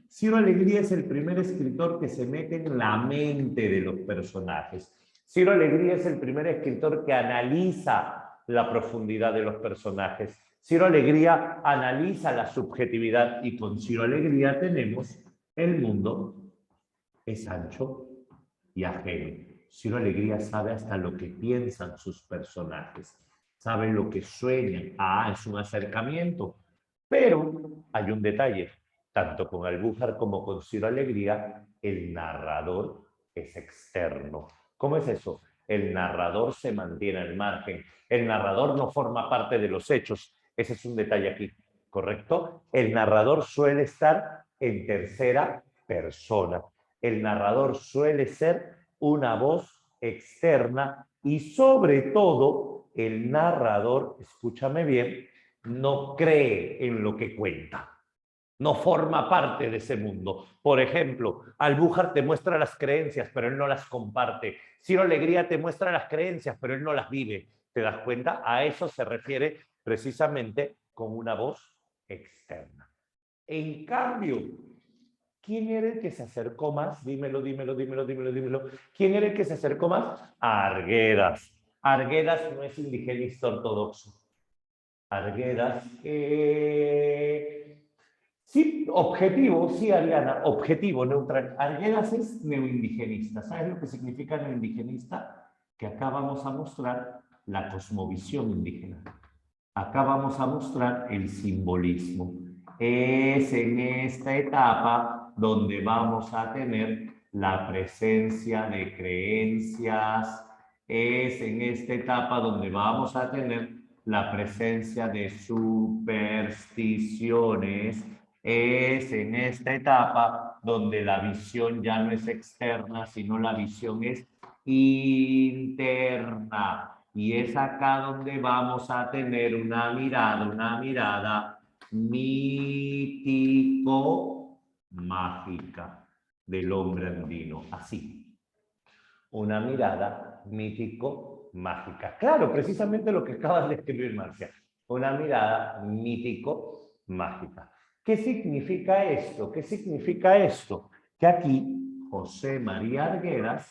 Ciro Alegría es el primer escritor que se mete en la mente de los personajes. Ciro Alegría es el primer escritor que analiza la profundidad de los personajes. Ciro Alegría analiza la subjetividad y con Ciro Alegría tenemos el mundo es ancho y ajeno. Ciro Alegría sabe hasta lo que piensan sus personajes, sabe lo que sueñan. Ah, es un acercamiento. Pero hay un detalle, tanto con Albújar como con Ciro Alegría, el narrador es externo. ¿Cómo es eso? El narrador se mantiene al margen. El narrador no forma parte de los hechos. Ese es un detalle aquí, ¿correcto? El narrador suele estar en tercera persona. El narrador suele ser una voz externa y sobre todo el narrador, escúchame bien, no cree en lo que cuenta. No forma parte de ese mundo. Por ejemplo, Albújar te muestra las creencias, pero él no las comparte. Ciro Alegría te muestra las creencias, pero él no las vive. ¿Te das cuenta? A eso se refiere precisamente con una voz externa. En cambio, ¿quién era el que se acercó más? Dímelo, dímelo, dímelo, dímelo, dímelo. ¿Quién era el que se acercó más? Arguedas. Arguedas no es indigenista ortodoxo. Arguedas, sí, objetivo, sí, Ariana, objetivo, neutral. Arguedas es neoindigenista. ¿Sabes lo que significa neoindigenista? Que acá vamos a mostrar la cosmovisión indígena. Acá vamos a mostrar el simbolismo. Es en esta etapa donde vamos a tener la presencia de creencias. Es en esta etapa donde vamos a tener la presencia de supersticiones. Es en esta etapa donde la visión ya no es externa, sino la visión es interna. Y es acá donde vamos a tener una mirada mítico-mágica del hombre andino, así. Una mirada mítico-mágica. Claro, precisamente lo que acabas de escribir, Marcia. Una mirada mítico-mágica. ¿Qué significa esto? ¿Qué significa esto? Que aquí José María Arguedas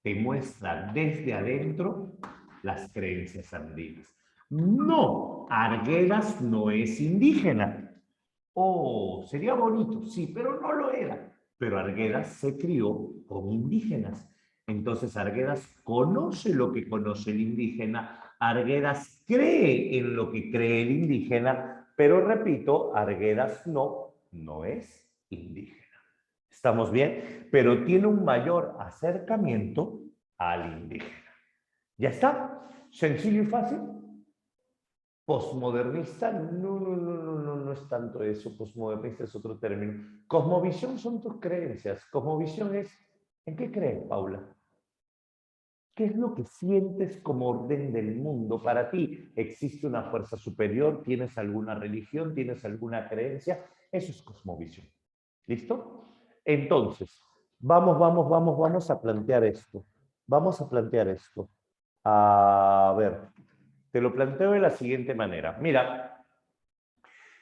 te muestra desde adentro las creencias andinas. No, Arguedas no es indígena. Oh, sería bonito, sí, pero no lo era. Pero Arguedas se crió con indígenas. Entonces Arguedas conoce lo que conoce el indígena, Arguedas cree en lo que cree el indígena, pero repito, Arguedas no es indígena. ¿Estamos bien? Pero tiene un mayor acercamiento al indígena. ¿Ya está? ¿Sencillo y fácil? Postmodernista, no es tanto eso. Postmodernista es otro término. Cosmovisión son tus creencias. Cosmovisión es, ¿en qué crees, Paula? ¿Qué es lo que sientes como orden del mundo? Para ti, ¿existe una fuerza superior? ¿Tienes alguna religión? ¿Tienes alguna creencia? Eso es cosmovisión. ¿Listo? Entonces, vamos a plantear esto. Vamos a plantear esto. A ver, te lo planteo de la siguiente manera. Mira,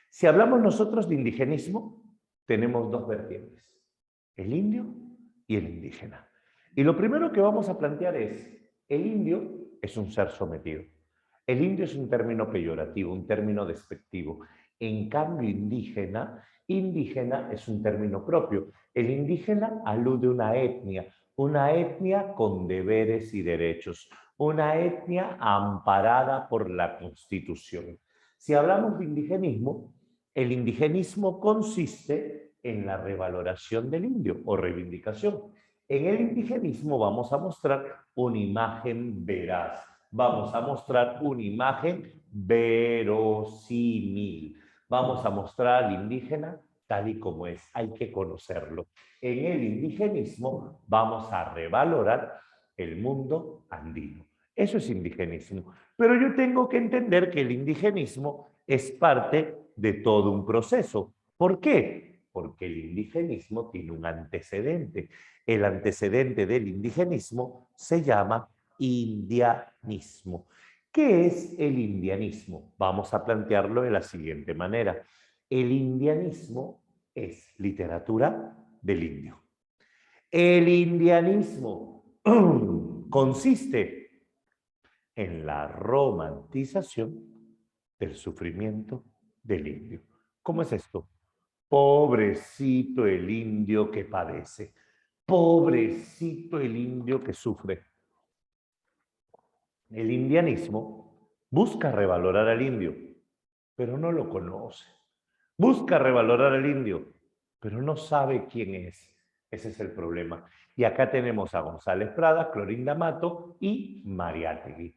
si hablamos nosotros de indigenismo, tenemos dos vertientes, el indio y el indígena. Y lo primero que vamos a plantear es, el indio es un ser sometido. El indio es un término peyorativo, un término despectivo. En cambio, indígena es un término propio. El indígena alude a una etnia con deberes y derechos, una etnia amparada por la Constitución. Si hablamos de indigenismo, el indigenismo consiste en la revaloración del indio o reivindicación. En el indigenismo vamos a mostrar una imagen veraz, vamos a mostrar una imagen verosímil, vamos a mostrar al indígena tal y como es, hay que conocerlo. En el indigenismo vamos a revalorar el mundo andino. Eso es indigenismo. Pero yo tengo que entender que el indigenismo es parte de todo un proceso. ¿Por qué? Porque el indigenismo tiene un antecedente. El antecedente del indigenismo se llama indianismo. ¿Qué es el indianismo? Vamos a plantearlo de la siguiente manera. El indianismo es literatura del indio. El indianismo consiste en la romantización del sufrimiento del indio. ¿Cómo es esto? Pobrecito el indio que padece. Pobrecito el indio que sufre. El indianismo busca revalorar al indio, pero no lo conoce. Busca revalorar al indio, pero no sabe quién es. Ese es el problema. Y acá tenemos a González Prada, Clorinda Mato y Mariátegui.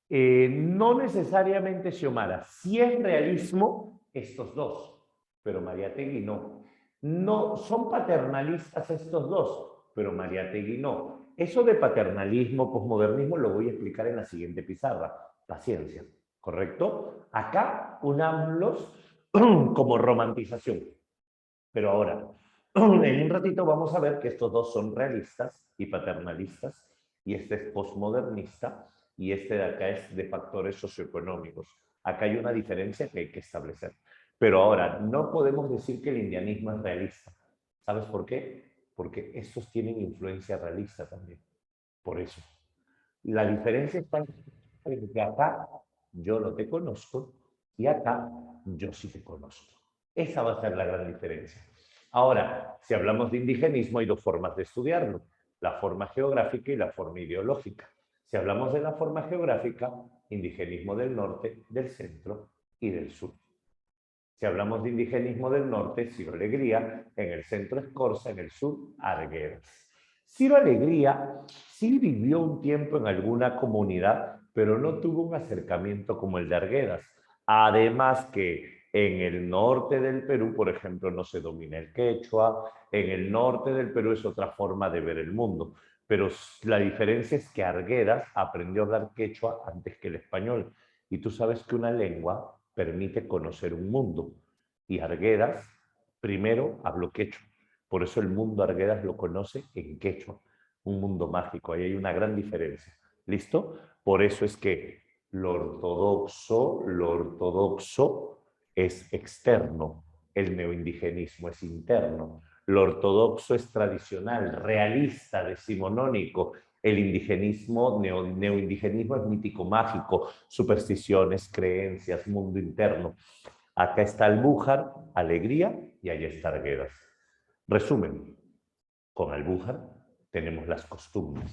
No necesariamente Xiomara. Sí es realismo estos dos, pero Mariátegui no. No, son paternalistas estos dos, pero Mariátegui no. Eso de paternalismo, posmodernismo, lo voy a explicar en la siguiente pizarra. Paciencia, ¿correcto? Acá unámoslos como romantización. Pero ahora, en un ratito vamos a ver que estos dos son realistas y paternalistas, y este es posmodernista, y este de acá es de factores socioeconómicos. Acá hay una diferencia que hay que establecer. Pero ahora, no podemos decir que el indianismo es realista. ¿Sabes por qué? Porque estos tienen influencia realista también. Por eso. La diferencia está en que acá yo no te conozco y acá yo sí te conozco. Esa va a ser la gran diferencia. Ahora, si hablamos de indigenismo, hay dos formas de estudiarlo, la forma geográfica y la forma ideológica. Si hablamos de la forma geográfica, indigenismo del norte, del centro y del sur. Si hablamos de indigenismo del norte, Ciro Alegría, en el centro Escorza, en el sur Arguedas. Ciro Alegría sí vivió un tiempo en alguna comunidad, pero no tuvo un acercamiento como el de Arguedas. Además que En el norte del Perú, por ejemplo, no se domina el quechua. En el norte del Perú es otra forma de ver el mundo. Pero la diferencia es que Arguedas aprendió a hablar quechua antes que el español. Y tú sabes que una lengua permite conocer un mundo. Y Arguedas primero habló quechua. Por eso el mundo Arguedas lo conoce en quechua. Un mundo mágico. Ahí hay una gran diferencia. ¿Listo? Por eso es que lo ortodoxo es externo, el neoindigenismo es interno. Lo ortodoxo es tradicional, realista, decimonónico. El indigenismo, neoindigenismo es mítico, mágico, supersticiones, creencias, mundo interno. Acá está Albújar, alegría, y allá está Arguedas. Resumen, con Albújar tenemos las costumbres.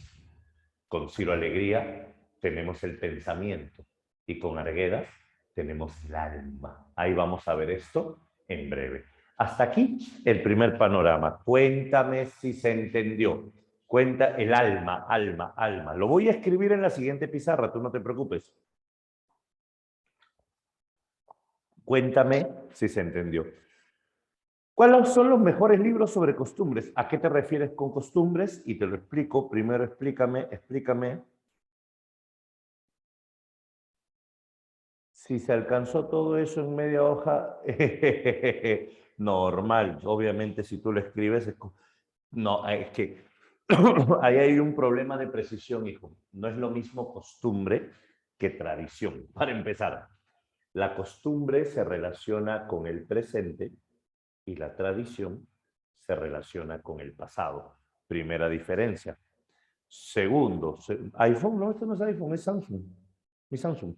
Con Ciro Alegría tenemos el pensamiento y con Arguedas tenemos el alma. Ahí vamos a ver esto en breve. Hasta aquí el primer panorama. Cuéntame si se entendió. Cuenta el alma, alma, alma. Lo voy a escribir en la siguiente pizarra, tú no te preocupes. Cuéntame si se entendió. ¿Cuáles son los mejores libros sobre costumbres? ¿A qué te refieres con costumbres? Y te lo explico. Primero explícame. Si se alcanzó todo eso en media hoja, normal. Obviamente, si tú lo escribes, no, es que ahí hay un problema de precisión, hijo. No es lo mismo costumbre que tradición. Para empezar, la costumbre se relaciona con el presente y la tradición se relaciona con el pasado. Primera diferencia. Segundo, iPhone, no, esto no es iPhone, es Samsung. Mi Samsung.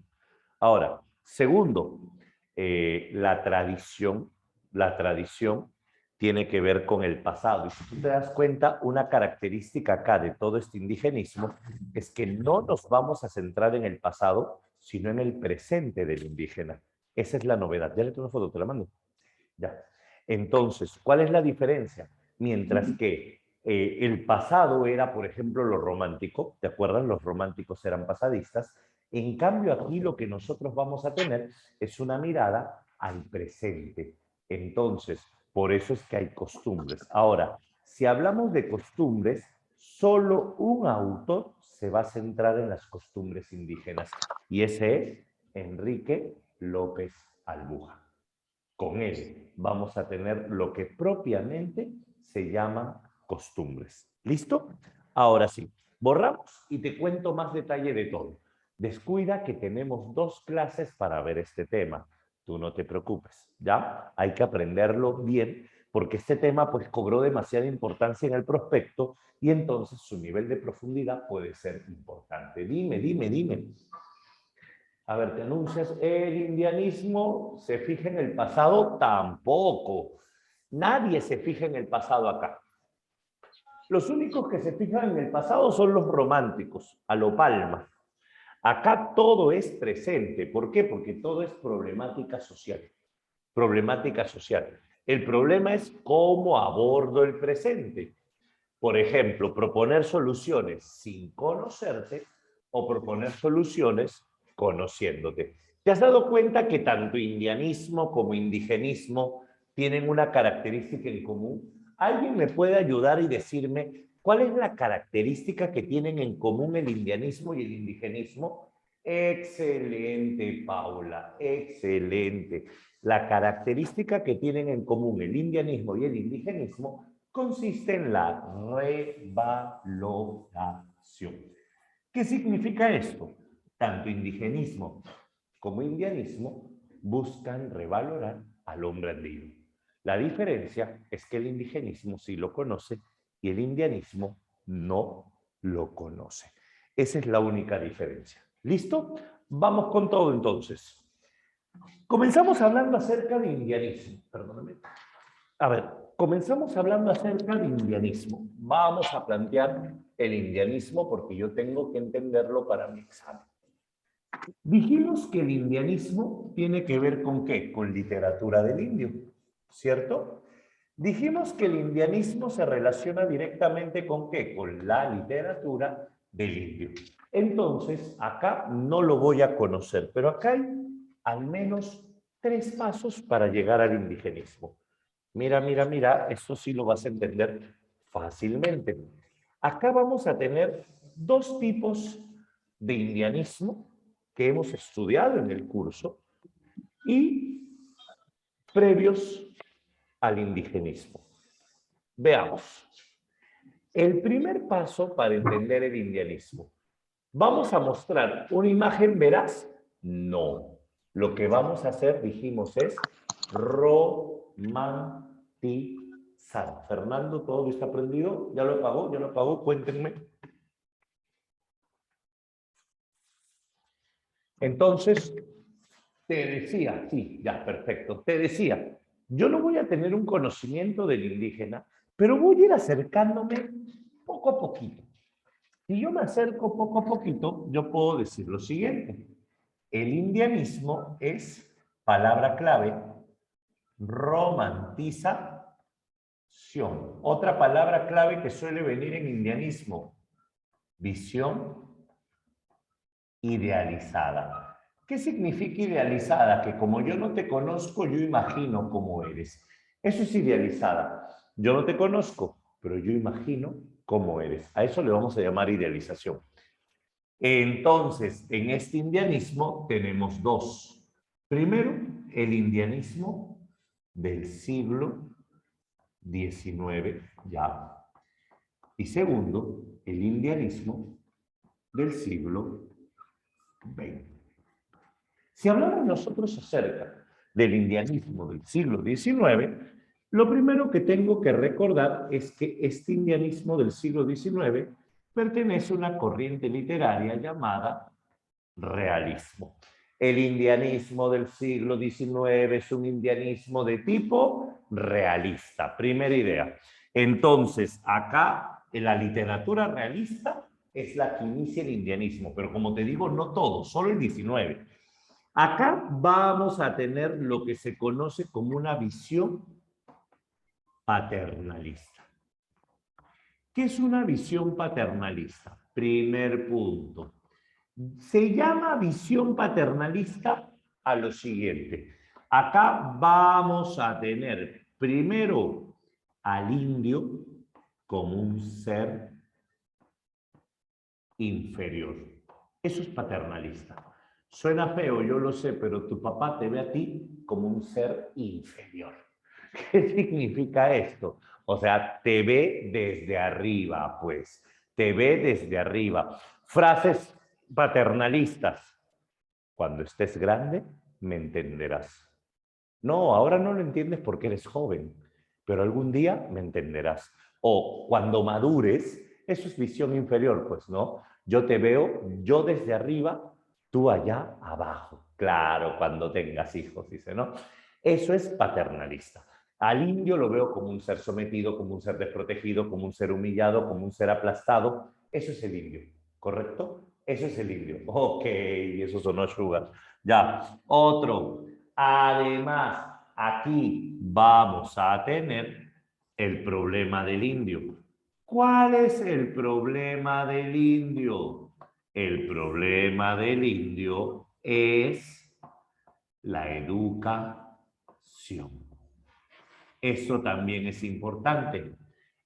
Ahora, segundo, la tradición tiene que ver con el pasado. Y si tú te das cuenta, una característica acá de todo este indigenismo es que no nos vamos a centrar en el pasado, sino en el presente del indígena. Esa es la novedad. Ya le tengo una foto, te la mando. Ya. Entonces, ¿cuál es la diferencia? Mientras que el pasado era, por ejemplo, lo romántico, ¿te acuerdas? Los románticos eran pasadistas. En cambio, aquí lo que nosotros vamos a tener es una mirada al presente. Entonces, por eso es que hay costumbres. Ahora, si hablamos de costumbres, solo un autor se va a centrar en las costumbres indígenas, y ese es Enrique López Albuja. Con él vamos a tener lo que propiamente se llama costumbres. ¿Listo? Ahora sí, borramos y te cuento más detalle de todo. Descuida que tenemos 2 clases para ver este tema. Tú no te preocupes, ¿ya? Hay que aprenderlo bien porque este tema pues cobró demasiada importancia en el prospecto y entonces su nivel de profundidad puede ser importante. Dime. A ver, te anuncias, el indianismo se fija en el pasado, tampoco. Nadie se fija en el pasado acá. Los únicos que se fijan en el pasado son los románticos, a lo Palma. Acá todo es presente. ¿Por qué? Porque todo es problemática social. Problemática social. El problema es cómo abordo el presente. Por ejemplo, proponer soluciones sin conocerte o proponer soluciones conociéndote. ¿Te has dado cuenta que tanto indianismo como indigenismo tienen una característica en común? ¿Alguien me puede ayudar y decirme cuál es la característica que tienen en común el indianismo y el indigenismo? Excelente, Paula, excelente. La característica que tienen en común el indianismo y el indigenismo consiste en la revaloración. ¿Qué significa esto? Tanto indigenismo como indianismo buscan revalorar al hombre andino. La diferencia es que el indigenismo sí lo conoce y el indianismo no lo conoce. Esa es la única diferencia. ¿Listo? Vamos con todo entonces. Comenzamos hablando acerca de indianismo. Perdóname. A ver, comenzamos hablando acerca de indianismo. Vamos a plantear el indianismo porque yo tengo que entenderlo para mi examen. Dijimos que el indianismo tiene que ver con ¿qué? Con literatura del indio, ¿cierto? Dijimos que el indianismo se relaciona directamente con ¿qué? Con la literatura del indio. Entonces, acá no lo voy a conocer, pero acá hay al menos 3 pasos para llegar al indigenismo. Mira, mira, mira, esto sí lo vas a entender fácilmente. Acá vamos a tener 2 tipos de indianismo que hemos estudiado en el curso y previos al indigenismo. Veamos. El primer paso para entender el indianismo. ¿Vamos a mostrar una imagen veraz? No. Lo que vamos a hacer, dijimos, es romantizar. Fernando, ¿todo está prendido? ¿Ya lo apagó? ¿Ya lo apagó? Cuéntenme. Entonces, te decía, sí, ya, perfecto. Te decía, yo no voy a tener un conocimiento del indígena, pero voy a ir acercándome poco a poquito. Si yo me acerco poco a poquito, yo puedo decir lo siguiente. El indianismo es, palabra clave, romantización. Otra palabra clave que suele venir en indianismo, visión idealizada. ¿Qué significa idealizada? Que como yo no te conozco, yo imagino cómo eres. Eso es idealizada. Yo no te conozco, pero yo imagino cómo eres. A eso le vamos a llamar idealización. Entonces, en este indianismo tenemos 2. Primero, el indianismo del siglo XIX, ya. Y segundo, el indianismo del siglo XX. Si hablamos nosotros acerca del indianismo del siglo XIX, lo primero que tengo que recordar es que este indianismo del siglo XIX pertenece a una corriente literaria llamada realismo. El indianismo del siglo XIX es un indianismo de tipo realista. Primera idea. Entonces, acá en la literatura realista es la que inicia el indianismo, pero como te digo, no todo, solo el XIX. Acá vamos a tener lo que se conoce como una visión paternalista. ¿Qué es una visión paternalista? Primer punto. Se llama visión paternalista a lo siguiente. Acá vamos a tener primero al indio como un ser inferior. Eso es paternalista. Suena feo, yo lo sé, pero tu papá te ve a ti como un ser inferior. ¿Qué significa esto? O sea, te ve desde arriba, pues. Te ve desde arriba. Frases paternalistas. Cuando estés grande, me entenderás. No, ahora no lo entiendes porque eres joven, pero algún día me entenderás. O cuando madures, eso es visión inferior, pues, ¿no? Yo te veo, yo desde arriba, tú allá abajo. Claro, cuando tengas hijos, dice, ¿no? Eso es paternalista. Al indio lo veo como un ser sometido, como un ser desprotegido, como un ser humillado, como un ser aplastado. Eso es el indio, ¿correcto? Eso es el indio. Ok, eso sonó sugar. Ya, otro. Además, aquí vamos a tener el problema del indio. ¿Cuál es el problema del indio? El problema del indio es la educación. Eso también es importante.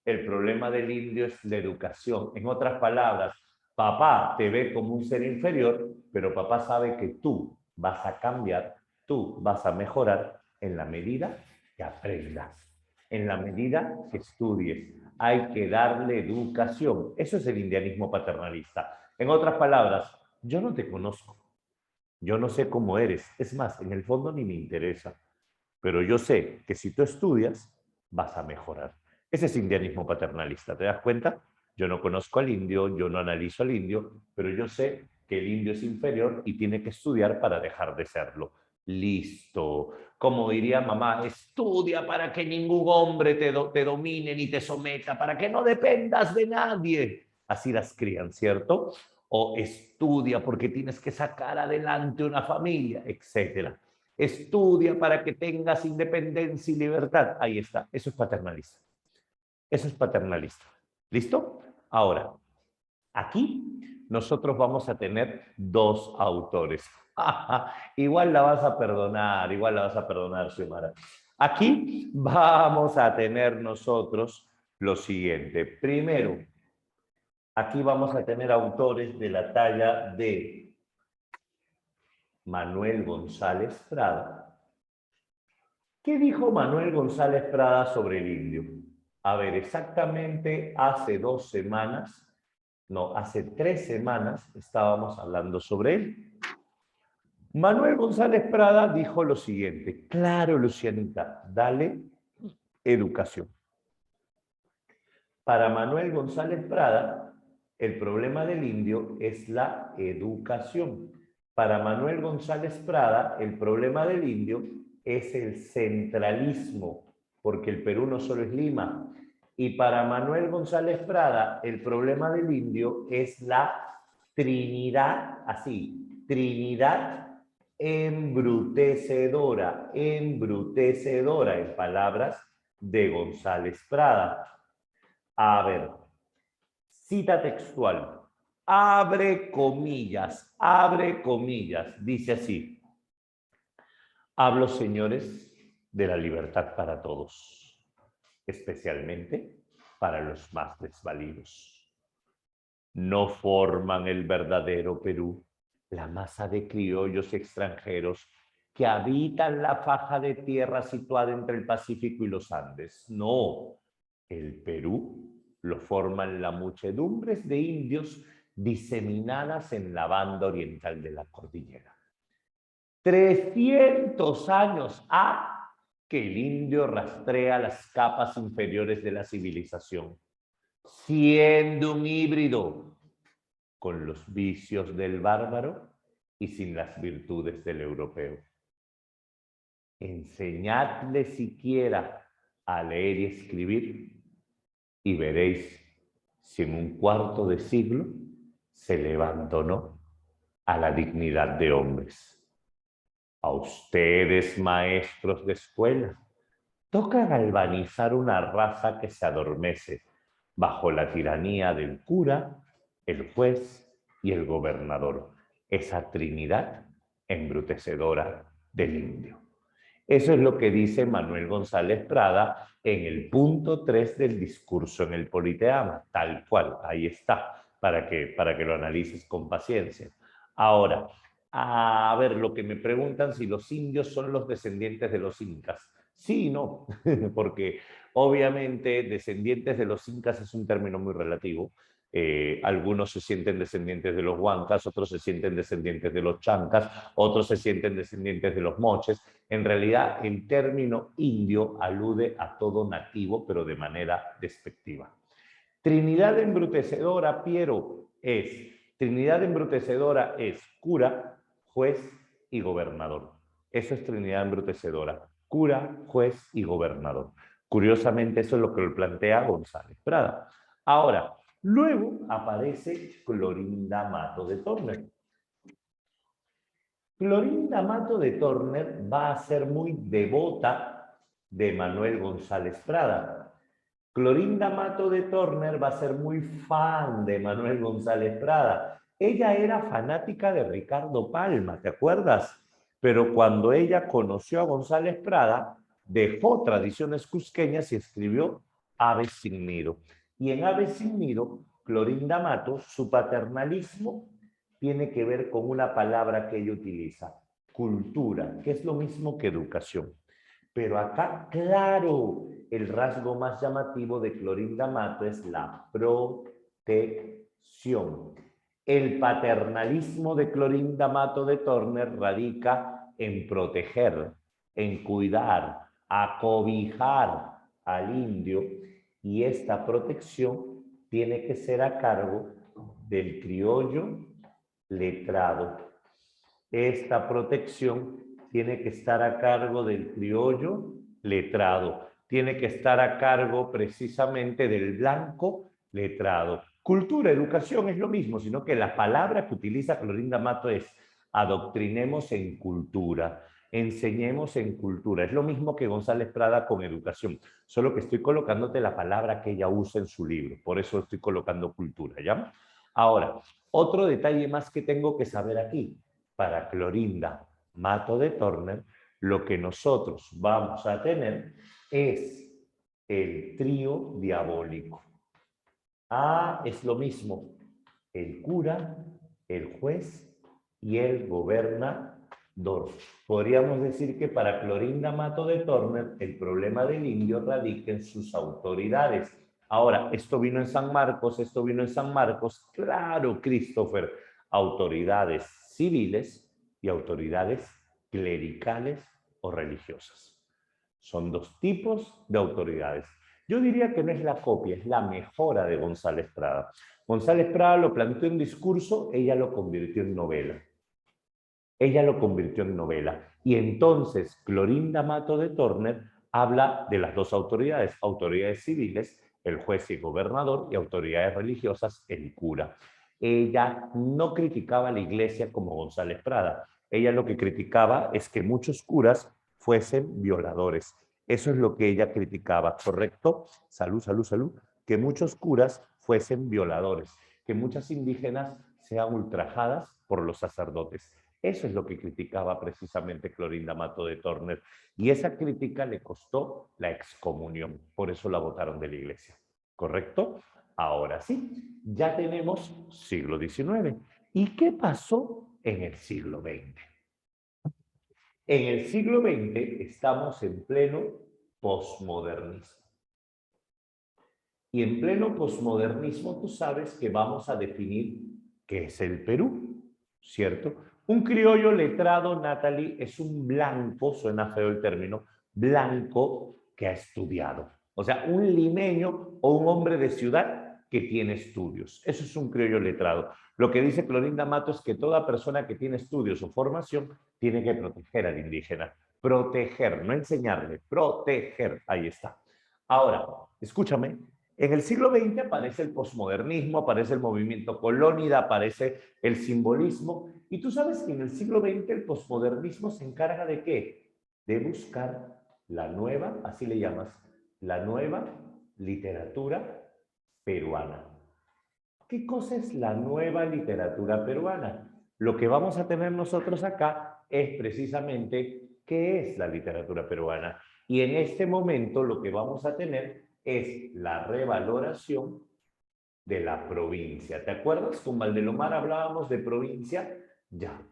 El problema del indio es la educación. En otras palabras, papá te ve como un ser inferior, pero papá sabe que tú vas a cambiar, tú vas a mejorar en la medida que aprendas, en la medida que estudies. Hay que darle educación. Eso es el indianismo paternalista. En otras palabras, yo no te conozco, yo no sé cómo eres. Es más, en el fondo ni me interesa. Pero yo sé que si tú estudias, vas a mejorar. Ese es indianismo paternalista, ¿te das cuenta? Yo no conozco al indio, yo no analizo al indio, pero yo sé que el indio es inferior y tiene que estudiar para dejar de serlo. Listo. Como diría mamá, estudia para que ningún hombre te domine ni te someta, para que no dependas de nadie. Así las crían, ¿cierto? O estudia porque tienes que sacar adelante una familia, etcétera. Estudia para que tengas independencia y libertad. Ahí está. Eso es paternalista. Eso es paternalista. ¿Listo? Ahora, aquí nosotros vamos a tener 2 autores. Igual la vas a perdonar, igual la vas a perdonar, Xiomara. Aquí vamos a tener nosotros lo siguiente. Primero, aquí vamos a tener autores de la talla de Manuel González Prada. ¿Qué dijo Manuel González Prada sobre el indio? A ver, exactamente hace 2 semanas, no, hace 3 semanas estábamos hablando sobre él. Manuel González Prada dijo lo siguiente: claro, Lucianita, dale educación. Para Manuel González Prada, el problema del indio es la educación. Para Manuel González Prada, el problema del indio es el centralismo, porque el Perú no solo es Lima. Y para Manuel González Prada, el problema del indio es la Trinidad, así, Trinidad embrutecedora, embrutecedora, en palabras de González Prada. A ver, cita textual. Abre comillas, dice así: hablo, señores, de la libertad para todos, especialmente para los más desvalidos. No forman el verdadero Perú la masa de criollos extranjeros que habitan la faja de tierra situada entre el Pacífico y los Andes. No, el Perú lo forman las muchedumbres de indios diseminadas en la banda oriental de la cordillera. 300 años ha que el indio rastrea las capas inferiores de la civilización, siendo un híbrido con los vicios del bárbaro y sin las virtudes del europeo. Enseñadle siquiera a leer y escribir y veréis si en un cuarto de siglo se levantó o no a la dignidad de hombres. A ustedes, maestros de escuela, toca galvanizar una raza que se adormece bajo la tiranía del cura, el juez y el gobernador, esa trinidad embrutecedora del indio. Eso es lo que dice Manuel González Prada en el punto 3 del discurso en el Politeama, tal cual, ahí está, para que lo analices con paciencia. Ahora, a ver, lo que me preguntan si los indios son los descendientes de los incas. Sí y no, porque obviamente descendientes de los incas es un término muy relativo. Algunos se sienten descendientes de los huancas, otros se sienten descendientes de los chancas, otros se sienten descendientes de los moches. En realidad, el término indio alude a todo nativo, pero de manera despectiva. Trinidad embrutecedora, Piero, Trinidad embrutecedora es cura, juez y gobernador. Eso es Trinidad embrutecedora, cura, juez y gobernador. Curiosamente, eso es lo que lo plantea González Prada. Ahora, luego aparece Clorinda Mato de Torner. Clorinda Mato de Torner va a ser muy devota de Manuel González Prada. Clorinda Mato de Torner va a ser muy fan de Manuel González Prada. Ella era fanática de Ricardo Palma, ¿te acuerdas? Pero cuando ella conoció a González Prada, dejó Tradiciones Cusqueñas y escribió Aves sin Nido. Y en Aves sin Nido, Clorinda Mato, su paternalismo tiene que ver con una palabra que ella utiliza, cultura, que es lo mismo que educación. Pero acá, claro, el rasgo más llamativo de Clorinda Mato es la protección. El paternalismo de Clorinda Mato de Torner radica en proteger, en cuidar, acobijar al indio, y esta protección tiene que ser a cargo del criollo letrado. Esta protección tiene que estar a cargo del criollo letrado. Tiene que estar a cargo precisamente del blanco letrado. Cultura, educación es lo mismo, sino que la palabra que utiliza Clorinda Mato es adoctrinemos en cultura, enseñemos en cultura. Es lo mismo que González Prada con educación, solo que estoy colocándote la palabra que ella usa en su libro. Por eso estoy colocando cultura, ¿ya? Ahora, otro detalle más que tengo que saber aquí. para Clorinda Mato de Torner, lo que nosotros vamos a tener es el trío diabólico. Es lo mismo, el cura, el juez y el gobernador. Podríamos decir que para Clorinda Mato de Torner el problema del indio radica en sus autoridades. Ahora, esto vino en San Marcos, esto vino en San Marcos. Claro, Christopher, autoridades civiles y autoridades clericales o religiosas. Son dos tipos de autoridades. Yo diría que no es la copia, es la mejora de González Prada. González Prada lo planteó en discurso, ella lo convirtió en novela. Ella lo convirtió en novela. Y entonces Clorinda Mato de Torner habla de las dos autoridades, autoridades civiles, el juez y el gobernador, y autoridades religiosas, el cura. Ella no criticaba a la iglesia como González Prada. Ella lo que criticaba es que muchos curas fuesen violadores. Eso es lo que ella criticaba, ¿correcto? Salud, salud, salud. Que muchos curas fuesen violadores, que muchas indígenas sean ultrajadas por los sacerdotes. Eso es lo que criticaba precisamente Clorinda Mato de Torner. Y esa crítica le costó la excomunión. Por eso la votaron de la iglesia. ¿Correcto? Ahora sí, ya tenemos siglo XIX. ¿Y qué pasó en el siglo XX? En el siglo XX estamos en pleno posmodernismo. Y en pleno posmodernismo tú sabes que vamos a definir qué es el Perú, ¿cierto? Un criollo letrado, Natalie, es un blanco, suena feo el término, blanco que ha estudiado. O sea, un limeño o un hombre de ciudad que tiene estudios. Eso es un criollo letrado. Lo que dice Clorinda Mato es que toda persona que tiene estudios o formación tiene que proteger al indígena. Proteger, no enseñarle, proteger. Ahí está. Ahora, escúchame. En el siglo XX aparece el posmodernismo, aparece el movimiento colónida, aparece el simbolismo. Y tú sabes que en el siglo XX el posmodernismo se encarga ¿de qué? De buscar la nueva, así le llamas, la nueva literatura peruana. ¿Qué cosa es la nueva literatura peruana? Lo que vamos a tener nosotros acá es precisamente qué es la literatura peruana. Y en este momento lo que vamos a tener es la revaloración de la provincia. ¿Te acuerdas? Con Valdelomar hablábamos de provincia. Ya.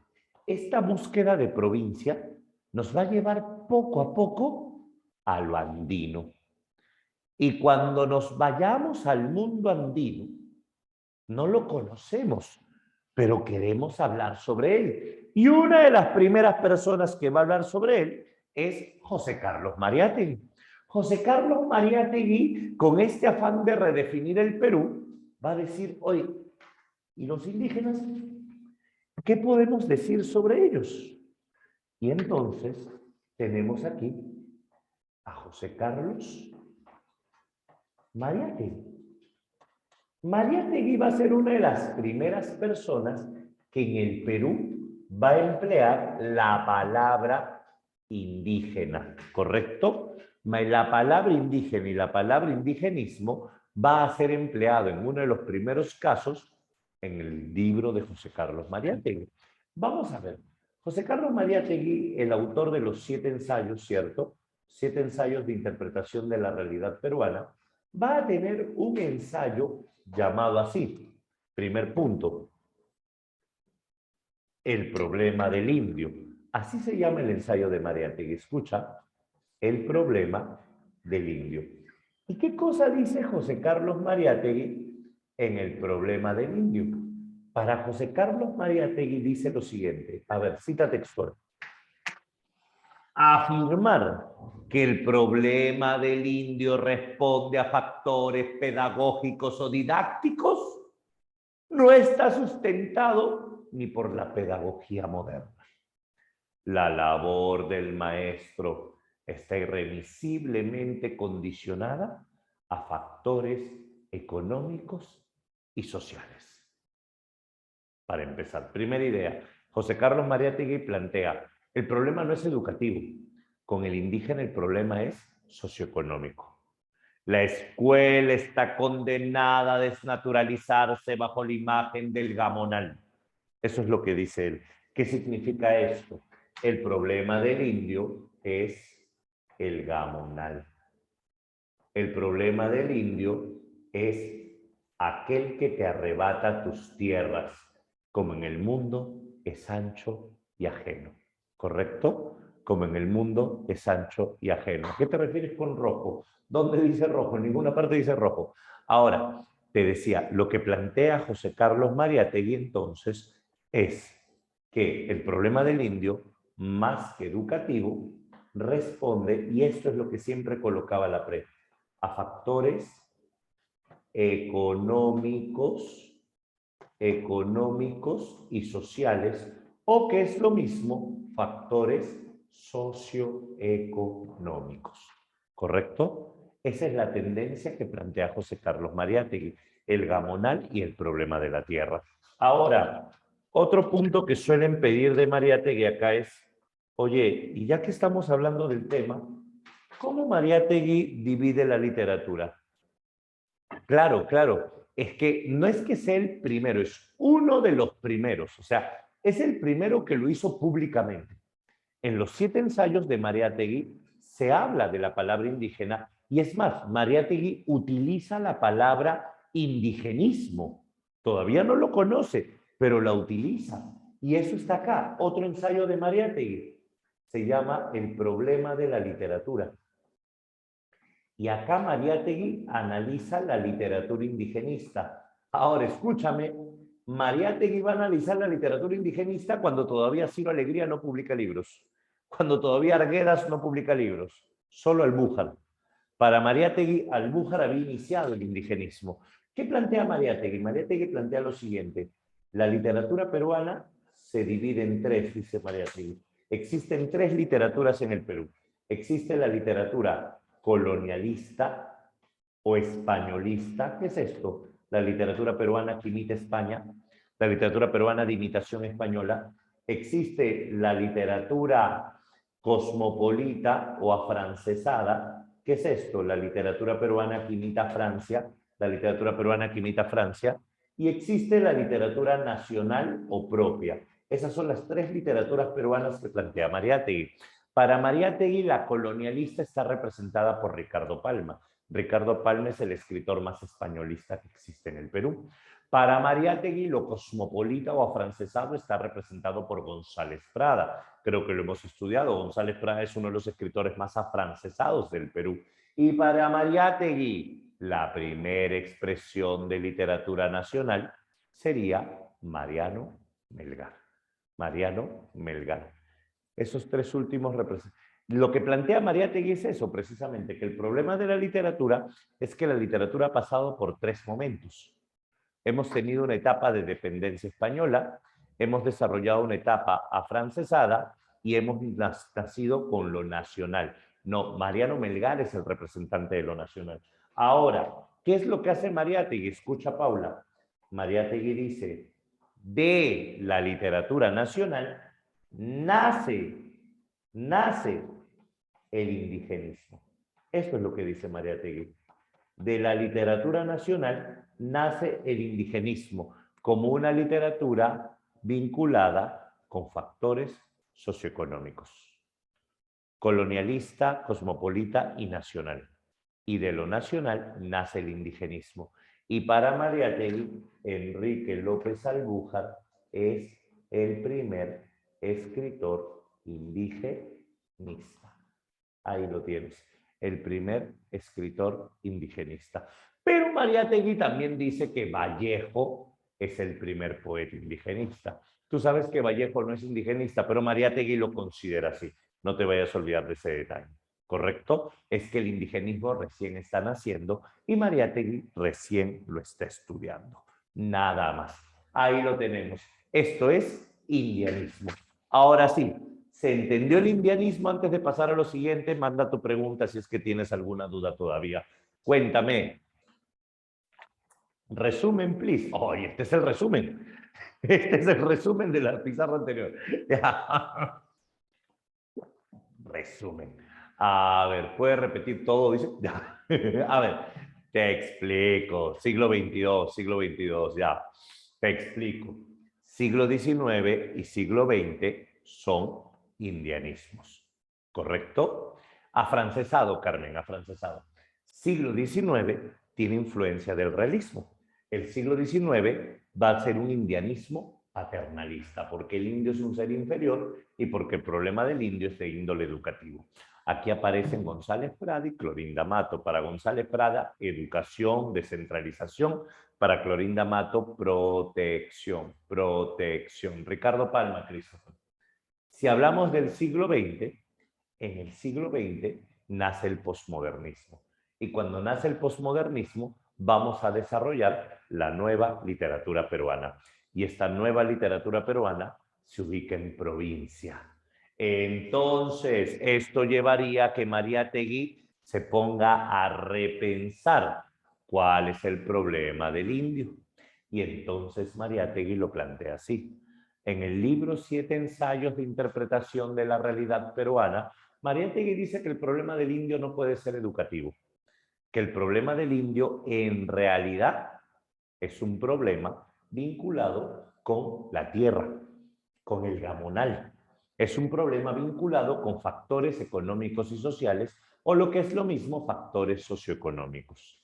Esta búsqueda de provincia nos va a llevar poco a poco a lo andino. Y cuando nos vayamos al mundo andino, no lo conocemos, pero queremos hablar sobre él. Y una de las primeras personas que va a hablar sobre él es José Carlos Mariátegui. José Carlos Mariátegui, con este afán de redefinir el Perú, va a decir, oye, ¿y los indígenas? ¿Qué podemos decir sobre ellos? Y entonces tenemos aquí a José Carlos Mariátegui. Mariátegui va a ser una de las primeras personas que en el Perú va a emplear la palabra indígena, ¿correcto? La palabra indígena y la palabra indigenismo va a ser empleado en uno de los primeros casos en el libro de José Carlos Mariátegui. Vamos a ver. José Carlos Mariátegui, el autor de los 7 ensayos, ¿cierto? 7 ensayos de interpretación de la realidad peruana, va a tener un ensayo llamado así. Primer punto, el problema del indio. Así se llama el ensayo de Mariátegui. Escucha, el problema del indio. ¿Y qué cosa dice José Carlos Mariátegui en el problema del indio? Para José Carlos Mariátegui dice lo siguiente. A ver, cita textual. Afirmar que el problema del indio responde a factores pedagógicos o didácticos no está sustentado ni por la pedagogía moderna. La labor del maestro está irremisiblemente condicionada a factores económicos y sociales. Para empezar, primera idea, José Carlos Mariátegui plantea, el problema no es educativo, con el indígena el problema es socioeconómico. La escuela está condenada a desnaturalizarse bajo la imagen del gamonal. Eso es lo que dice él. ¿Qué significa esto? El problema del indio es el gamonal. El problema del indio es aquel que te arrebata tus tierras, como en el mundo es ancho y ajeno. ¿Correcto? Como en el mundo es ancho y ajeno. ¿Qué te refieres con rojo? ¿Dónde dice rojo? En ninguna parte dice rojo. Ahora, te decía, lo que plantea José Carlos Mariátegui entonces es que el problema del indio, más que educativo, responde, y esto es lo que siempre colocaba la prensa, a factores económicos y sociales, o que es lo mismo, factores socioeconómicos. ¿Correcto? Esa es la tendencia que plantea José Carlos Mariátegui, el gamonal y el problema de la tierra. Ahora, otro punto que suelen pedir de Mariátegui acá es, oye, y ya que estamos hablando del tema, ¿cómo Mariátegui divide la literatura? Claro, claro. Es que no es que sea el primero, es uno de los primeros. O sea, es el primero que lo hizo públicamente. En los 7 ensayos de Mariátegui se habla de la palabra indígena y es más, Mariátegui utiliza la palabra indigenismo. Todavía no lo conoce, pero la utiliza. Y eso está acá. Otro ensayo de Mariátegui se llama El problema de la literatura. Y acá Mariátegui analiza la literatura indigenista. Ahora, escúchame, Mariátegui va a analizar la literatura indigenista cuando todavía Ciro Alegría no publica libros, cuando todavía Arguedas no publica libros, solo Albújar. Para Mariátegui, Albújar había iniciado el indigenismo. ¿Qué plantea Mariátegui? Mariátegui plantea lo siguiente: la literatura peruana se divide en 3, dice Mariátegui. Existen 3 literaturas en el Perú. Existe la literatura colonialista o españolista. ¿Qué es esto? La literatura peruana que imita España, la literatura peruana de imitación española. Existe la literatura cosmopolita o afrancesada. ¿Qué es esto? La literatura peruana que imita Francia, la literatura peruana que imita Francia. Y existe la literatura nacional o propia. Esas son las 3 literaturas peruanas que plantea Mariátegui. Para Mariátegui, la colonialista está representada por Ricardo Palma. Ricardo Palma es el escritor más españolista que existe en el Perú. Para Mariátegui, lo cosmopolita o afrancesado está representado por González Prada. Creo que lo hemos estudiado. González Prada es uno de los escritores más afrancesados del Perú. Y para Mariátegui, la primera expresión de literatura nacional sería Mariano Melgar. Mariano Melgar. Esos 3 últimos representan. Lo que plantea Mariátegui es eso, precisamente, que el problema de la literatura es que la literatura ha pasado por 3 momentos. Hemos tenido una etapa de dependencia española, hemos desarrollado una etapa afrancesada y hemos nacido con lo nacional. No, Mariano Melgar es el representante de lo nacional. Ahora, ¿qué es lo que hace Mariátegui? Escucha, Paula. Mariátegui dice, de la literatura nacional nace el indigenismo. Esto es lo que dice Mariátegui. De la literatura nacional nace el indigenismo como una literatura vinculada con factores socioeconómicos, colonialista, cosmopolita y nacional. Y de lo nacional nace el indigenismo. Y para Mariátegui, Enrique López Albújar es el primer escritor indigenista. Ahí lo tienes, el primer escritor indigenista. Pero Mariátegui también dice que Vallejo es el primer poeta indigenista. Tú sabes que Vallejo no es indigenista, pero Mariátegui lo considera así. No te vayas a olvidar de ese detalle. ¿Correcto? Es que el indigenismo recién está naciendo y Mariátegui recién lo está estudiando. Nada más. Ahí lo tenemos. Esto es indianismo. Ahora sí, ¿se entendió el indianismo? Antes de pasar a lo siguiente, manda tu pregunta si es que tienes alguna duda todavía. Cuéntame. Resumen, please. Oh, este es el resumen. Este es el resumen de la pizarra anterior. Resumen. A ver, ¿puedes repetir todo? Dice. A ver, te explico. Siglo XXII, ya. Te explico. Siglo XIX y siglo XX son indianismos. ¿Correcto? Afrancesado, Carmen, afrancesado. Siglo XIX tiene influencia del realismo. El siglo XIX va a ser un indianismo paternalista, porque el indio es un ser inferior y porque el problema del indio es de índole educativo. Aquí aparecen González Prada y Clorinda Mato. Para González Prada, educación, descentralización. Para Clorinda Mato, protección, protección. Ricardo Palma, Christopher. Si hablamos del siglo XX, en el siglo XX nace el posmodernismo. Y cuando nace el posmodernismo, vamos a desarrollar la nueva literatura peruana. Y esta nueva literatura peruana se ubica en provincia. Entonces, esto llevaría a que Mariátegui se ponga a repensar cuál es el problema del indio. Y entonces Mariátegui lo plantea así. En el libro 7 ensayos de interpretación de la realidad peruana, Mariátegui dice que el problema del indio no puede ser educativo, que el problema del indio en realidad es un problema vinculado con la tierra, con el gamonal. Es un problema vinculado con factores económicos y sociales, o lo que es lo mismo, factores socioeconómicos.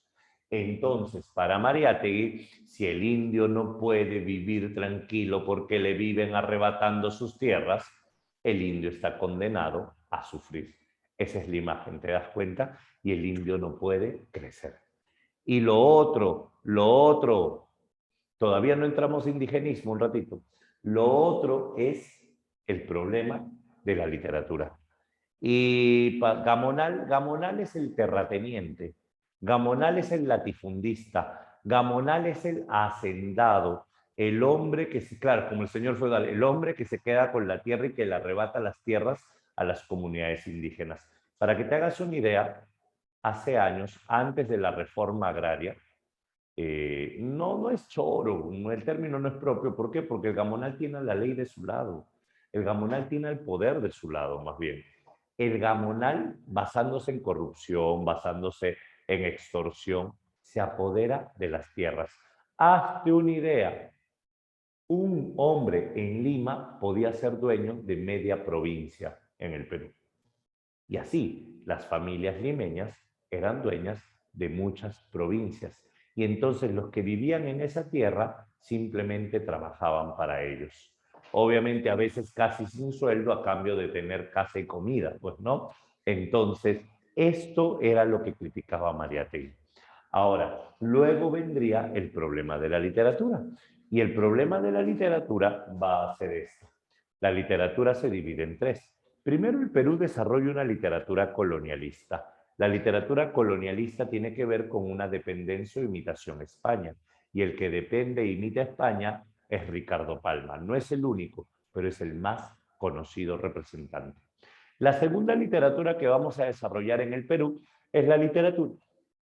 Entonces, para Mariátegui, si el indio no puede vivir tranquilo porque le viven arrebatando sus tierras, el indio está condenado a sufrir. Esa es la imagen, ¿te das cuenta? Y el indio no puede crecer. Y lo otro, todavía no entramos en indigenismo un ratito, lo otro es el problema de la literatura. Y Gamonal es el terrateniente, Gamonal es el latifundista, Gamonal es el hacendado, el hombre que, claro, como el señor feudal, el hombre que se queda con la tierra y que le arrebata las tierras a las comunidades indígenas. Para que te hagas una idea, hace años, antes de la reforma agraria, no es choro, el término no es propio. ¿Por qué? Porque el gamonal tiene la ley de su lado. El gamonal tiene el poder de su lado, más bien. El gamonal, basándose en corrupción, basándose en extorsión, se apodera de las tierras. Hazte una idea. Un hombre en Lima podía ser dueño de media provincia en el Perú. Y así, las familias limeñas eran dueñas de muchas provincias. Y entonces los que vivían en esa tierra simplemente trabajaban para ellos. Obviamente a veces casi sin sueldo a cambio de tener casa y comida, pues no. Entonces, esto era lo que criticaba Mariátegui. Ahora, luego vendría el problema de la literatura. Y el problema de la literatura va a ser esto. La literatura se divide en tres. Primero, el Perú desarrolla una literatura colonialista. La literatura colonialista tiene que ver con una dependencia o imitación a España. Y el que depende e imita a España es Ricardo Palma. No es el único, pero es el más conocido representante. La segunda literatura que vamos a desarrollar en el Perú es la literatura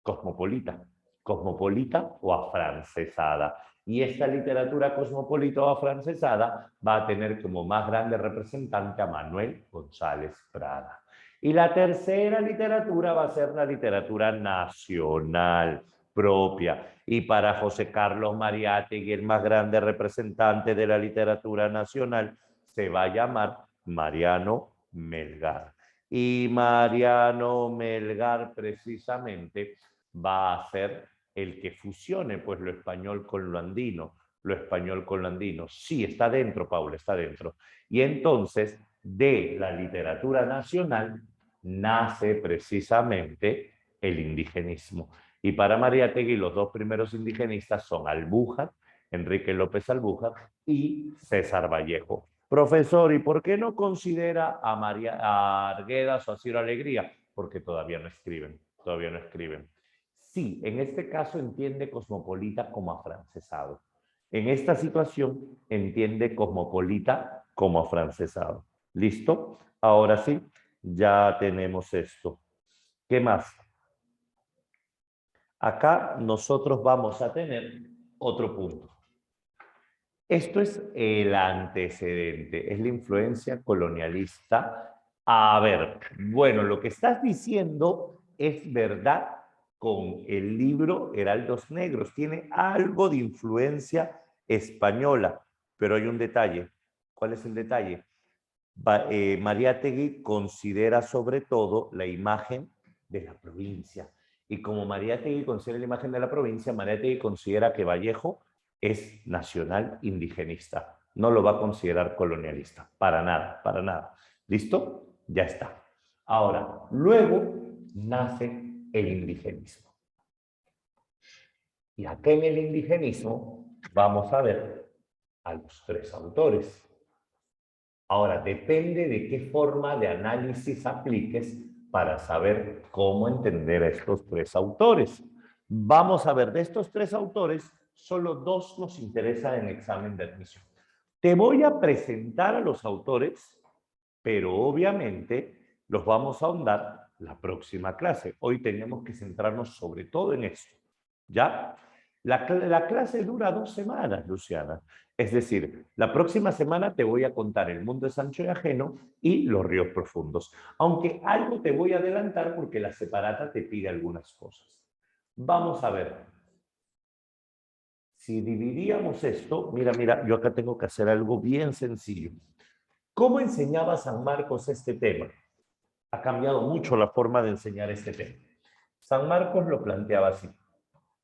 cosmopolita, cosmopolita o afrancesada. Y esta literatura cosmopolita o afrancesada va a tener como más grande representante a Manuel González Prada. Y la tercera literatura va a ser la literatura nacional propia. Y para José Carlos Mariátegui, el más grande representante de la literatura nacional, se va a llamar Mariano Melgar. Y Mariano Melgar precisamente va a ser el que fusione pues lo español con lo andino, lo español con lo andino. Sí, está dentro, Paula, está dentro. Y entonces, de la literatura nacional nace precisamente el indigenismo. Y para Mariátegui, los dos primeros indigenistas son Albújar, Enrique López Albújar y César Vallejo. Profesor, ¿y por qué no considera a Arguedas o a Ciro Alegría? Porque todavía no escriben, todavía no escriben. Sí, en este caso entiende cosmopolita como afrancesado. En esta situación entiende cosmopolita como afrancesado. ¿Listo? Ahora sí, ya tenemos esto. ¿Qué más? Acá nosotros vamos a tener otro punto. Esto es el antecedente, es la influencia colonialista. A ver, bueno, lo que estás diciendo es verdad con el libro Heraldos Negros. Tiene algo de influencia española, Pero hay un detalle. ¿Cuál es el detalle? Mariátegui considera sobre todo la imagen de la provincia. Y como Mariátegui considera la imagen de la provincia, Mariátegui considera que Vallejo es nacional indigenista. No lo va a considerar colonialista. Para nada, para nada. ¿Listo? Ya está. Ahora, luego nace el indigenismo. Y acá en el indigenismo vamos a ver a los tres autores. Ahora, depende de qué forma de análisis apliques para saber cómo entender a estos tres autores. Vamos a ver, de estos tres autores, solo dos nos interesan en examen de admisión. Te voy a presentar a los autores, pero obviamente los vamos a ahondar la próxima clase. Hoy tenemos que centrarnos sobre todo en esto, ¿ya? La clase dura 2 semanas, Luciana. Es decir, la próxima semana te voy a contar el mundo de Sancho y Ajeno y los ríos profundos. Aunque algo te voy a adelantar porque la separata te pide algunas cosas. Vamos a ver. Si dividíamos esto, mira, yo acá tengo que hacer algo bien sencillo. ¿Cómo enseñaba San Marcos este tema? Ha cambiado mucho la forma de enseñar este tema. San Marcos lo planteaba así.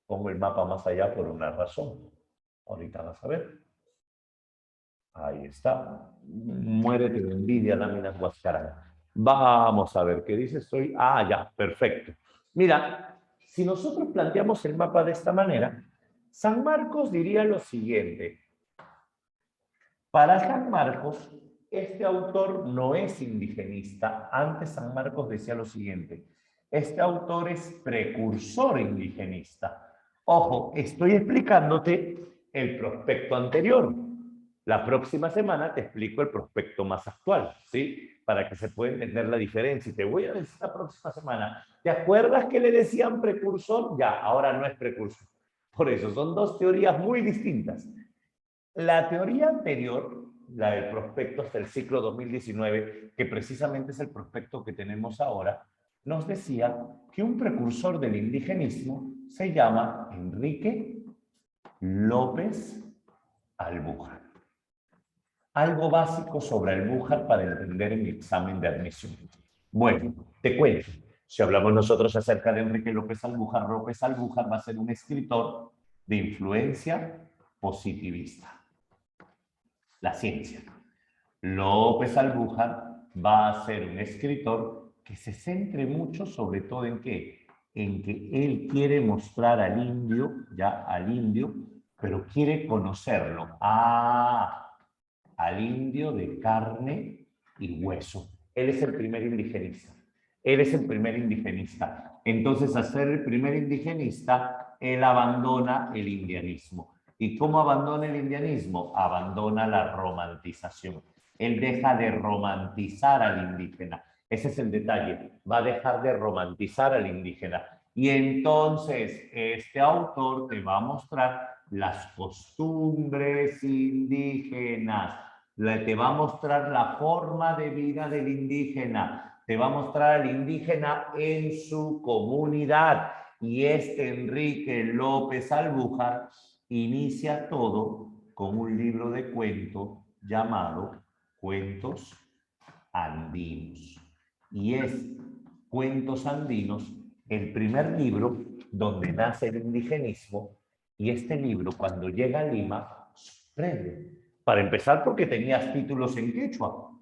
Pongo el mapa más allá por una razón. Ahorita vas a ver. Ahí está. Muérete de envidia, láminas Huascarán. Vamos a ver qué dice. Estoy. Ah, ya, perfecto. Mira, si nosotros planteamos el mapa de esta manera, San Marcos diría lo siguiente. Para San Marcos, este autor no es indigenista. Antes San Marcos decía lo siguiente. Este autor es precursor indigenista. Ojo, estoy explicándote el prospecto anterior. La próxima semana te explico el prospecto más actual, ¿sí? Para que se pueda entender la diferencia. Y te voy a decir la próxima semana, ¿te acuerdas que le decían precursor? Ya, ahora no es precursor. Por eso, son dos teorías muy distintas. La teoría anterior, la del prospecto hasta el ciclo 2019, que precisamente es el prospecto que tenemos ahora, nos decía que un precursor del indigenismo se llama Enrique López Albújar. Algo básico sobre Albújar para entender en mi examen de admisión. Bueno, te cuento. Si hablamos nosotros acerca de Enrique López Albújar va a ser un escritor de influencia positivista. La ciencia. López Albújar va a ser un escritor que se centre mucho sobre todo en qué, en que él quiere mostrar al indio, pero quiere conocerlo. Al indio de carne y hueso. Él es el primer indigenista. Él es el primer indigenista. Entonces, al ser el primer indigenista, él abandona el indianismo. ¿Y cómo abandona el indianismo? Abandona la romantización. Él deja de romantizar al indígena. Ese es el detalle. Va a dejar de romantizar al indígena. Y entonces este autor te va a mostrar las costumbres indígenas, te va a mostrar la forma de vida del indígena, te va a mostrar al indígena en su comunidad. Y este Enrique López Albújar inicia todo con un libro de cuentos llamado Cuentos Andinos. Y es Cuentos Andinos el primer libro donde nace el indigenismo, y este libro cuando llega a Lima sorprende. Para empezar porque tenías títulos en quechua.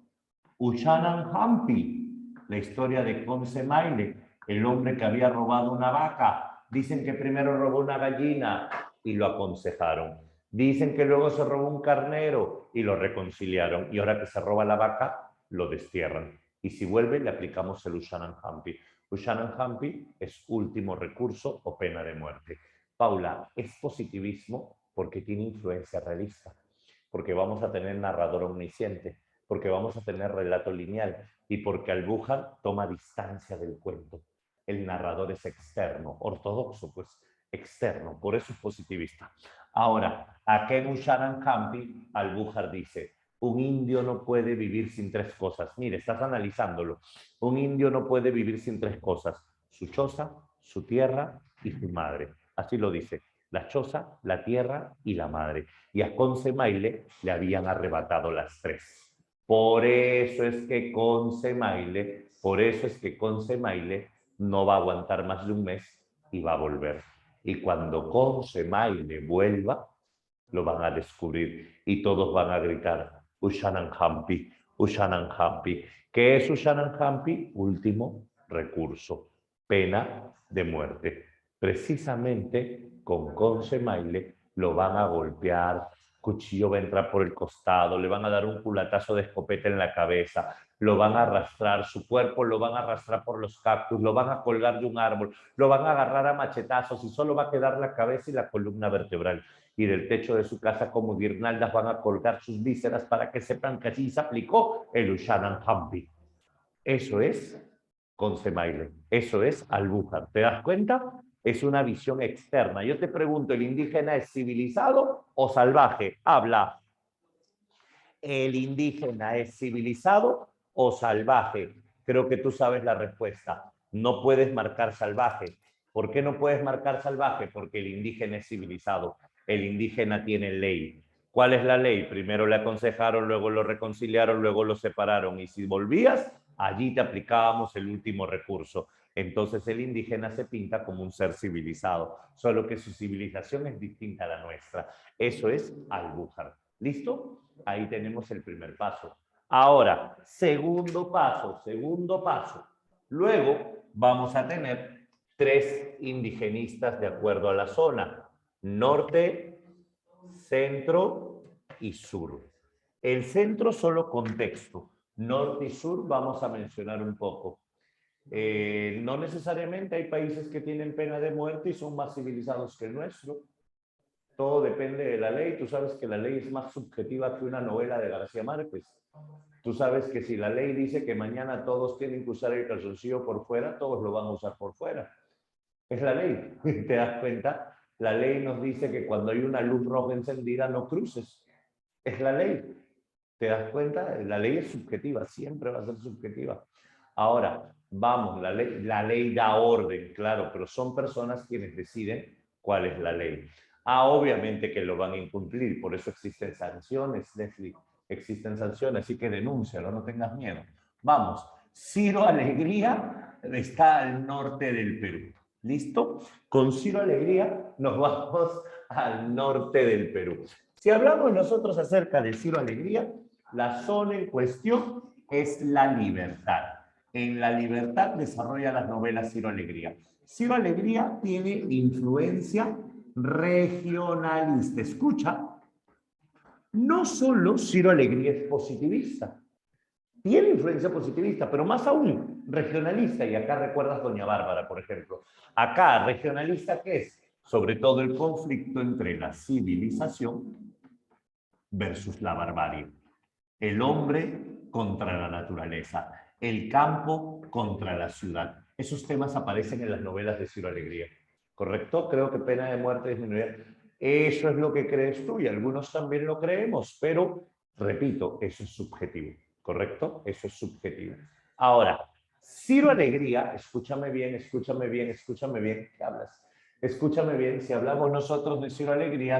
Ushanan Hampi, la historia de Conce Maile, el hombre que había robado una vaca. Dicen que primero robó una gallina y lo aconsejaron. Dicen que luego se robó un carnero y lo reconciliaron. Y ahora que se roba la vaca, lo destierran. Y si vuelve, le aplicamos el Ushanan Hampi. Ushanan Hampi es último recurso o pena de muerte. Paula, es positivismo porque tiene influencia realista, porque vamos a tener narrador omnisciente, porque vamos a tener relato lineal y porque Albújar toma distancia del cuento. El narrador es externo, ortodoxo, pues externo, por eso es positivista. Ahora, aquí en Ushanan Hampi, Albújar dice, un indio no puede vivir sin tres cosas. Mire, estás analizándolo. Un indio no puede vivir sin tres cosas: su choza, su tierra y su madre. Así lo dice. la choza, la tierra y la madre. Y a Consemaile le habían arrebatado las tres. Por eso es que Consemaile no va a aguantar más de un mes y va a volver. Y cuando Consemaile vuelva, lo van a descubrir y todos van a gritar Ushanan Hampi, Ushanan Hampi. ¿Qué es Ushanan Hampi? Último recurso, pena de muerte. Precisamente con Consemaile lo van a golpear, cuchillo va a entrar por el costado, le van a dar un culatazo de escopeta en la cabeza, lo van a arrastrar, su cuerpo lo van a arrastrar por los cactus, lo van a colgar de un árbol, lo van a agarrar a machetazos y solo va a quedar la cabeza y la columna vertebral. Y del techo de su casa como guirnaldas van a colgar sus vísceras para que sepan que así se aplicó el Ushanan Hampi. Eso es Consemaile, eso es Albujar. ¿Te das cuenta? Es una visión externa. Yo te pregunto, ¿el indígena es civilizado o salvaje? Habla. ¿El indígena es civilizado o salvaje? Creo que tú sabes la respuesta. No puedes marcar salvaje. ¿Por qué no puedes marcar salvaje? Porque el indígena es civilizado. El indígena tiene ley. ¿Cuál es la ley? Primero le aconsejaron, luego lo reconciliaron, luego lo separaron. Y si volvías, allí te aplicábamos el último recurso. Entonces el indígena se pinta como un ser civilizado, solo que su civilización es distinta a la nuestra. Eso es Albujar. ¿Listo? Ahí tenemos el primer paso. Ahora, segundo paso. Luego vamos a tener 3 indigenistas de acuerdo a la zona. Norte, centro y sur. El centro solo contexto. Norte y sur vamos a mencionar un poco. No necesariamente hay países que tienen pena de muerte y son más civilizados que el nuestro. Todo depende de la ley. Tú sabes que la ley es más subjetiva que una novela de García Márquez. Tú sabes que si la ley dice que mañana todos tienen que usar el calzoncillo por fuera, todos lo van a usar por fuera. Es la ley. ¿Te das cuenta? La ley nos dice que cuando hay una luz roja encendida no cruces. Es la ley. ¿Te das cuenta? La ley es subjetiva, siempre va a ser subjetiva. Ahora, vamos, la ley da orden, claro, pero son personas quienes deciden cuál es la ley. Obviamente que lo van a incumplir, por eso existen sanciones, Leslie, existen sanciones, así que denúncialo, no tengas miedo. Vamos, Ciro Alegría está al norte del Perú. ¿Listo? Con Ciro Alegría nos vamos al norte del Perú. Si hablamos nosotros acerca de Ciro Alegría, la zona en cuestión es La Libertad. En La Libertad desarrolla las novelas Ciro Alegría. Ciro Alegría tiene influencia regionalista. Escucha, no solo Ciro Alegría es positivista, tiene influencia positivista, pero más aún regionalista. Y acá recuerdas Doña Bárbara, por ejemplo. Acá, regionalista, ¿qué es? Sobre todo el conflicto entre la civilización versus la barbarie. El hombre contra la naturaleza, el campo contra la ciudad. Esos temas aparecen en las novelas de Ciro Alegría. ¿Correcto? Creo que pena de muerte disminuir. Eso es lo que crees tú y algunos también lo creemos, pero, repito, eso es subjetivo. ¿Correcto? Eso es subjetivo. Ahora, Ciro Alegría, escúchame bien, ¿qué hablas? Escúchame bien, si hablamos nosotros de Ciro Alegría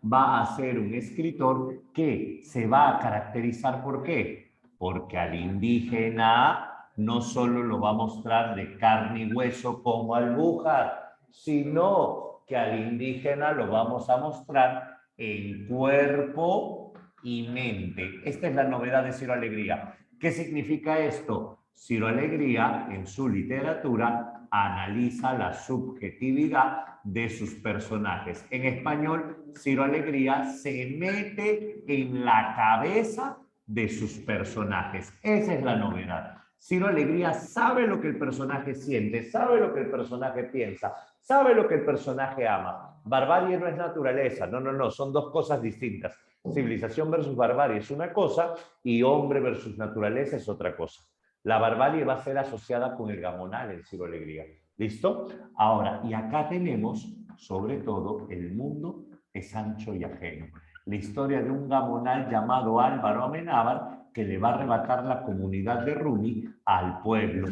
va a ser un escritor que se va a caracterizar ¿por qué? Porque al indígena no solo lo va a mostrar de carne y hueso como Albujar, sino que al indígena lo vamos a mostrar en cuerpo y mente. Esta es la novedad de Ciro Alegría. ¿Qué significa esto? Ciro Alegría, en su literatura, analiza la subjetividad de sus personajes. En español, Ciro Alegría se mete en la cabeza de sus personajes. Esa es la novedad. Ciro Alegría sabe lo que el personaje siente, sabe lo que el personaje piensa, sabe lo que el personaje ama. Barbarie no es naturaleza, no, son dos cosas distintas. Civilización versus barbarie es una cosa y hombre versus naturaleza es otra cosa. La barbarie va a ser asociada con el gamonal en Ciro Alegría. ¿Listo? Ahora, y acá tenemos, sobre todo, el mundo es ancho y ajeno. La historia de un gamonal llamado Álvaro Amenábar que le va a arrebatar la comunidad de Rumi al pueblo.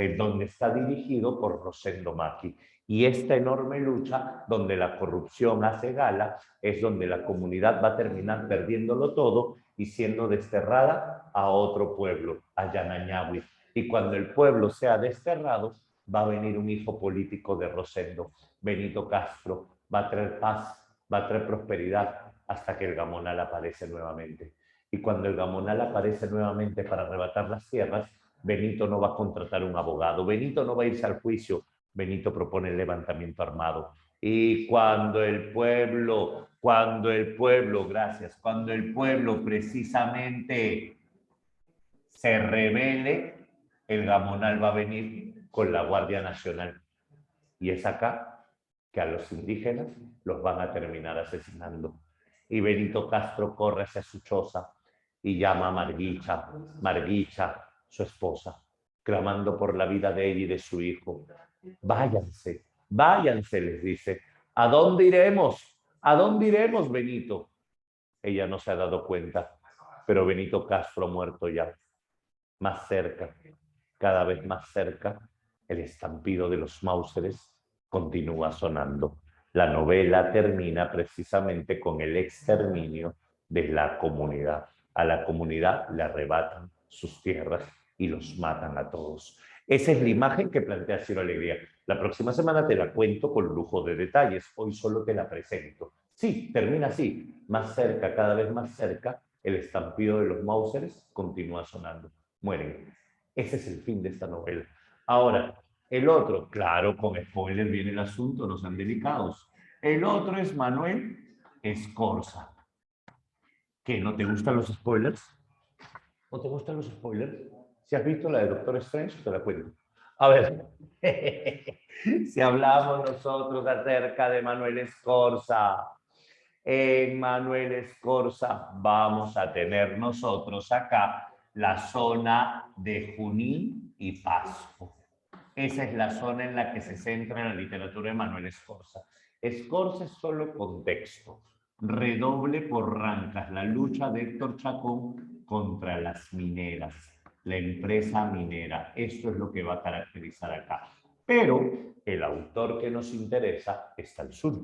donde está dirigido por Rosendo Maki. Y esta enorme lucha, donde la corrupción hace gala, es donde la comunidad va a terminar perdiéndolo todo y siendo desterrada a otro pueblo, a Yanañahui. Y cuando el pueblo sea desterrado, va a venir un hijo político de Rosendo, Benito Castro, va a traer paz, va a traer prosperidad, hasta que el Gamonal aparece nuevamente. Y cuando el Gamonal aparece nuevamente para arrebatar las tierras, Benito no va a contratar un abogado, Benito no va a irse al juicio, Benito propone el levantamiento armado. Y cuando el pueblo, gracias, cuando el pueblo precisamente se rebele, el Gamonal va a venir con la Guardia Nacional. Y es acá que a los indígenas los van a terminar asesinando. Y Benito Castro corre hacia su choza y llama a Marguicha, su esposa, clamando por la vida de ella y de su hijo. Váyanse, váyanse, les dice. ¿A dónde iremos? ¿A dónde iremos, Benito? Ella no se ha dado cuenta, pero Benito Castro ha muerto ya. Más cerca, cada vez más cerca, el estampido de los Mauseres continúa sonando. La novela termina precisamente con el exterminio de la comunidad. A la comunidad le arrebatan sus tierras y los matan a todos. Esa es la imagen que plantea Ciro Alegría. La próxima semana te la cuento con lujo de detalles. Hoy solo te la presento. Sí, termina así. Más cerca, cada vez más cerca, el estampido de los Mauseres continúa sonando. Mueren. Ese es el fin de esta novela. Ahora, el otro, claro, con spoiler viene el asunto, no sean delicados. El otro es Manuel Escorza. ¿Qué, no te gustan los spoilers? ¿No te gustan los spoilers? Si has visto la de Doctor Strange, te la cuento. A ver, si hablamos nosotros acerca de Manuel Escorza, en Manuel Escorza vamos a tener nosotros acá la zona de Junín y Pasco. Esa es la zona en la que se centra la literatura de Manuel Escorza. Escorza es solo contexto. Redoble por Rancas, la lucha de Héctor Chacón contra las mineras, la empresa minera. Esto es lo que va a caracterizar acá. Pero el autor que nos interesa está al sur.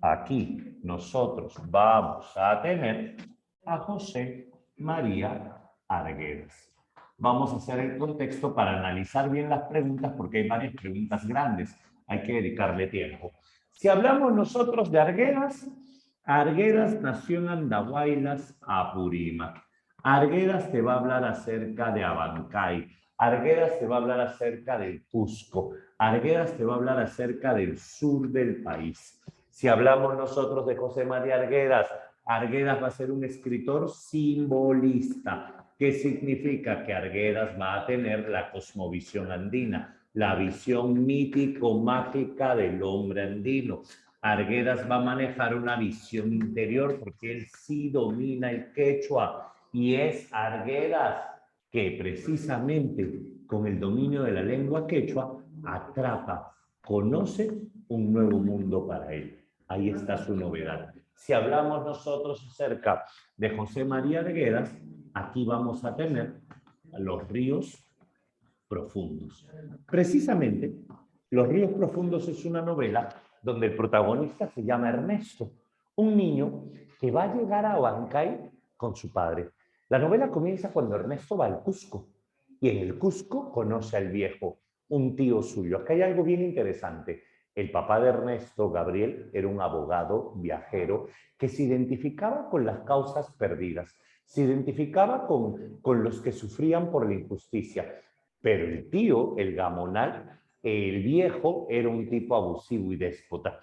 Aquí nosotros vamos a tener a José María Arguedas. Vamos a hacer el contexto para analizar bien las preguntas porque hay varias preguntas grandes. Hay que dedicarle tiempo. Si hablamos nosotros de Arguedas, Arguedas nació en Andahuaylas, Apurímac. Arguedas te va a hablar acerca de Abancay. Arguedas te va a hablar acerca del Cusco. Arguedas te va a hablar acerca del sur del país. Si hablamos nosotros de José María Arguedas, Arguedas va a ser un escritor simbolista. ¿Qué significa? Que Arguedas va a tener la cosmovisión andina, la visión mítico-mágica del hombre andino. Arguedas va a manejar una visión interior porque él sí domina el quechua y es Arguedas que precisamente con el dominio de la lengua quechua atrapa, conoce un nuevo mundo para él. Ahí está su novedad. Si hablamos nosotros acerca de José María Arguedas, aquí vamos a tener los ríos profundos. Precisamente, Los ríos profundos es una novela donde el protagonista se llama Ernesto, un niño que va a llegar a Huancay con su padre. La novela comienza cuando Ernesto va al Cusco y en el Cusco conoce al viejo, un tío suyo. Acá hay algo bien interesante. El papá de Ernesto, Gabriel, era un abogado viajero que se identificaba con las causas perdidas, se identificaba con los que sufrían por la injusticia. Pero el tío, el Gamonal, el viejo, era un tipo abusivo y déspota.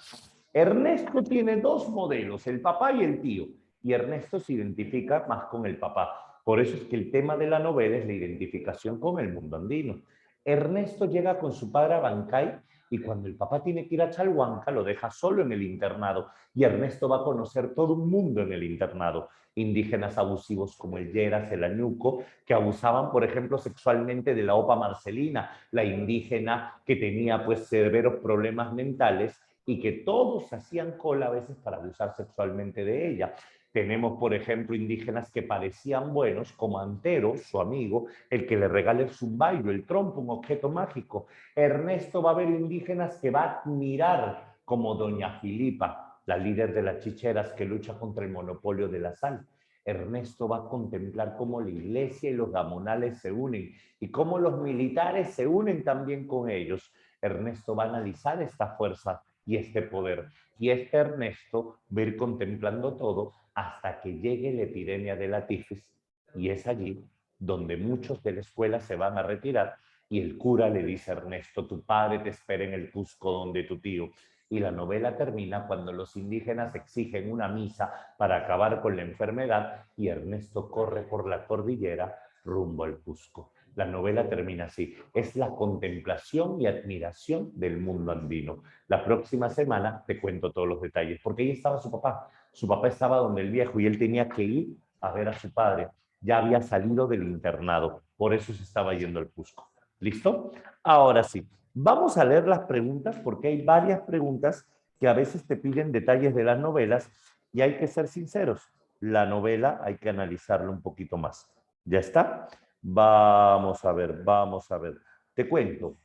Ernesto tiene dos modelos, el papá y el tío, y Ernesto se identifica más con el papá. Por eso es que el tema de la novela es la identificación con el mundo andino. Ernesto llega con su padre a Bancay y cuando el papá tiene que ir a Chalhuanca lo deja solo en el internado y Ernesto va a conocer todo un mundo en el internado. Indígenas abusivos como el Lleras, el Añuco, que abusaban, por ejemplo, sexualmente de la Opa Marcelina, la indígena que tenía pues severos problemas mentales y que todos hacían cola a veces para abusar sexualmente de ella. Tenemos, por ejemplo, indígenas que parecían buenos, como Antero, su amigo, el que le regala el zumbairo, el trompo, un objeto mágico. Ernesto va a ver indígenas que va a admirar, como doña Filipa, la líder de las chicheras que lucha contra el monopolio de la sal. Ernesto va a contemplar cómo la iglesia y los gamonales se unen y cómo los militares se unen también con ellos. Ernesto va a analizar esta fuerza y este poder. Y este Ernesto va a ir contemplando todo hasta que llegue la epidemia de la tifus. Y es allí donde muchos de la escuela se van a retirar y el cura le dice a Ernesto, tu padre te espera en el Cusco donde tu tío. Y la novela termina cuando los indígenas exigen una misa para acabar con la enfermedad y Ernesto corre por la cordillera rumbo al Cusco. La novela termina así. Es la contemplación y admiración del mundo andino. La próxima semana te cuento todos los detalles, porque ahí estaba su papá. Su papá estaba donde el viejo y él tenía que ir a ver a su padre. Ya había salido del internado, por eso se estaba yendo al Cusco. ¿Listo? Ahora sí, vamos a leer las preguntas porque hay varias preguntas que a veces te piden detalles de las novelas y hay que ser sinceros. La novela hay que analizarla un poquito más. ¿Ya está? Vamos a ver, vamos a ver. Te cuento.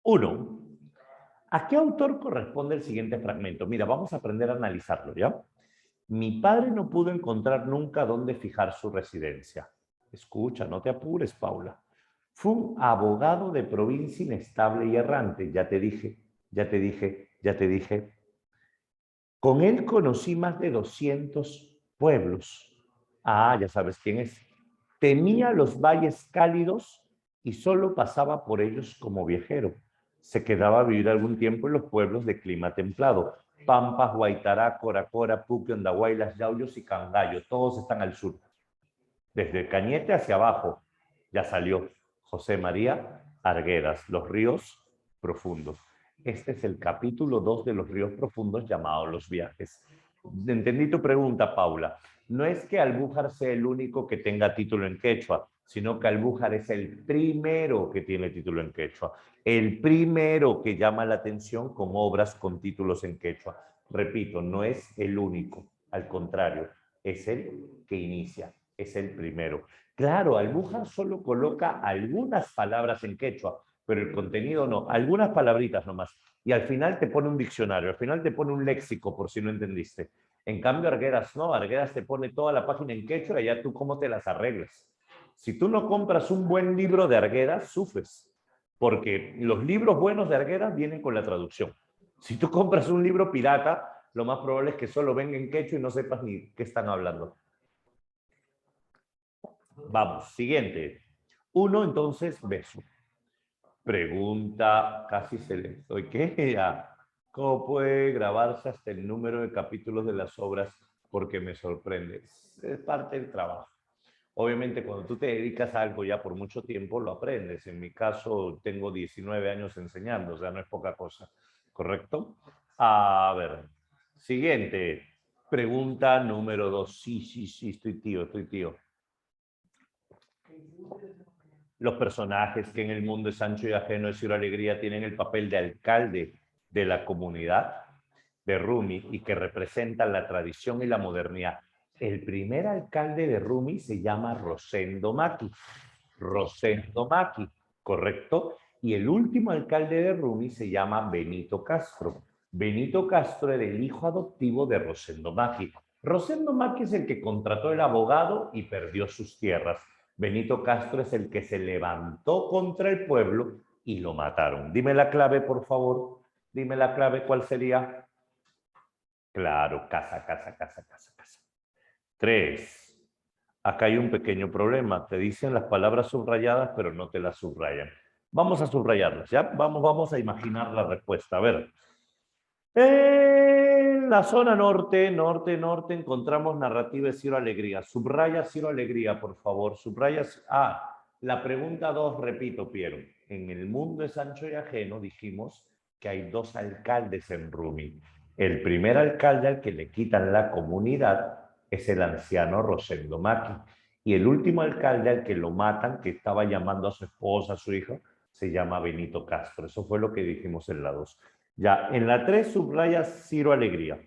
1. ¿A qué autor corresponde el siguiente fragmento? Mira, vamos a aprender a analizarlo, ¿ya? Mi padre no pudo encontrar nunca dónde fijar su residencia. Escucha, no te apures, Paula. Fue un abogado de provincia inestable y errante. Ya te dije, ya te dije, ya te dije. Con él conocí más de 200 pueblos. Ah, ya sabes quién es. Temía los valles cálidos y solo pasaba por ellos como viajero. Se quedaba a vivir algún tiempo en los pueblos de clima templado. Pampas, Guaitará, Coracora, Puque, Ondahuay, Las Yauyos y Cangallo. Todos están al sur. Desde el Cañete hacia abajo ya salió José María Arguedas, los ríos profundos. Este es el capítulo 2 de los ríos profundos llamado Los viajes. Entendí tu pregunta, Paula. No es que Albújar sea el único que tenga título en quechua, sino que Albújar es el primero que tiene título en quechua, el primero que llama la atención con obras con títulos en quechua. Repito, no es el único, al contrario, es el que inicia, es el primero. Claro, Albújar solo coloca algunas palabras en quechua, pero el contenido no, algunas palabritas nomás. Y al final te pone un diccionario, al final te pone un léxico, por si no entendiste. En cambio, Arguedas no, Arguedas te pone toda la página en quechua y ya tú cómo te las arreglas. Si tú no compras un buen libro de Arguedas, sufres, porque los libros buenos de Arguedas vienen con la traducción. Si tú compras un libro pirata, lo más probable es que solo venga en quechua y no sepas ni qué están hablando. Vamos, siguiente. 1, entonces, beso. Pregunta, casi se le doy que ya. ¿Cómo puede grabarse hasta el número de capítulos de las obras? Porque me sorprende. Es parte del trabajo. Obviamente, cuando tú te dedicas a algo ya por mucho tiempo, lo aprendes. En mi caso, tengo 19 años enseñando, o sea, no es poca cosa. ¿Correcto? A ver, siguiente. Pregunta número 2. Sí, sí, sí, estoy tío, estoy tío. Los personajes que en el mundo de Sancho y Ajeno de Ciro Alegría tienen el papel de alcalde de la comunidad de Rumi y que representan la tradición y la modernidad. El primer alcalde de Rumi se llama Rosendo Maki. Rosendo Maki, ¿correcto? Y el último alcalde de Rumi se llama Benito Castro. Benito Castro era el hijo adoptivo de Rosendo Maki. Rosendo Maki es el que contrató el abogado y perdió sus tierras. Benito Castro es el que se levantó contra el pueblo y lo mataron. Dime la clave, por favor. Dime la clave, ¿cuál sería? Claro, casa, casa, casa, casa, casa. 3. Acá hay un pequeño problema. Te dicen las palabras subrayadas, pero no te las subrayan. Vamos a subrayarlas, ¿ya? Vamos a imaginar la respuesta. A ver. En la zona norte, norte, encontramos narrativa de Ciro Alegría. Subraya Ciro Alegría, por favor. Subraya. Ah, la pregunta 2, repito, Piero. En el mundo de Sancho y Ajeno dijimos que hay 2 alcaldes en Rumi. El primer alcalde al que le quitan la comunidad es el anciano Rosendo Maki. Y el último alcalde al que lo matan, que estaba llamando a su esposa, a su hijo, se llama Benito Castro. Eso fue lo que dijimos en la 2. Ya, en la 3 subraya Ciro Alegría,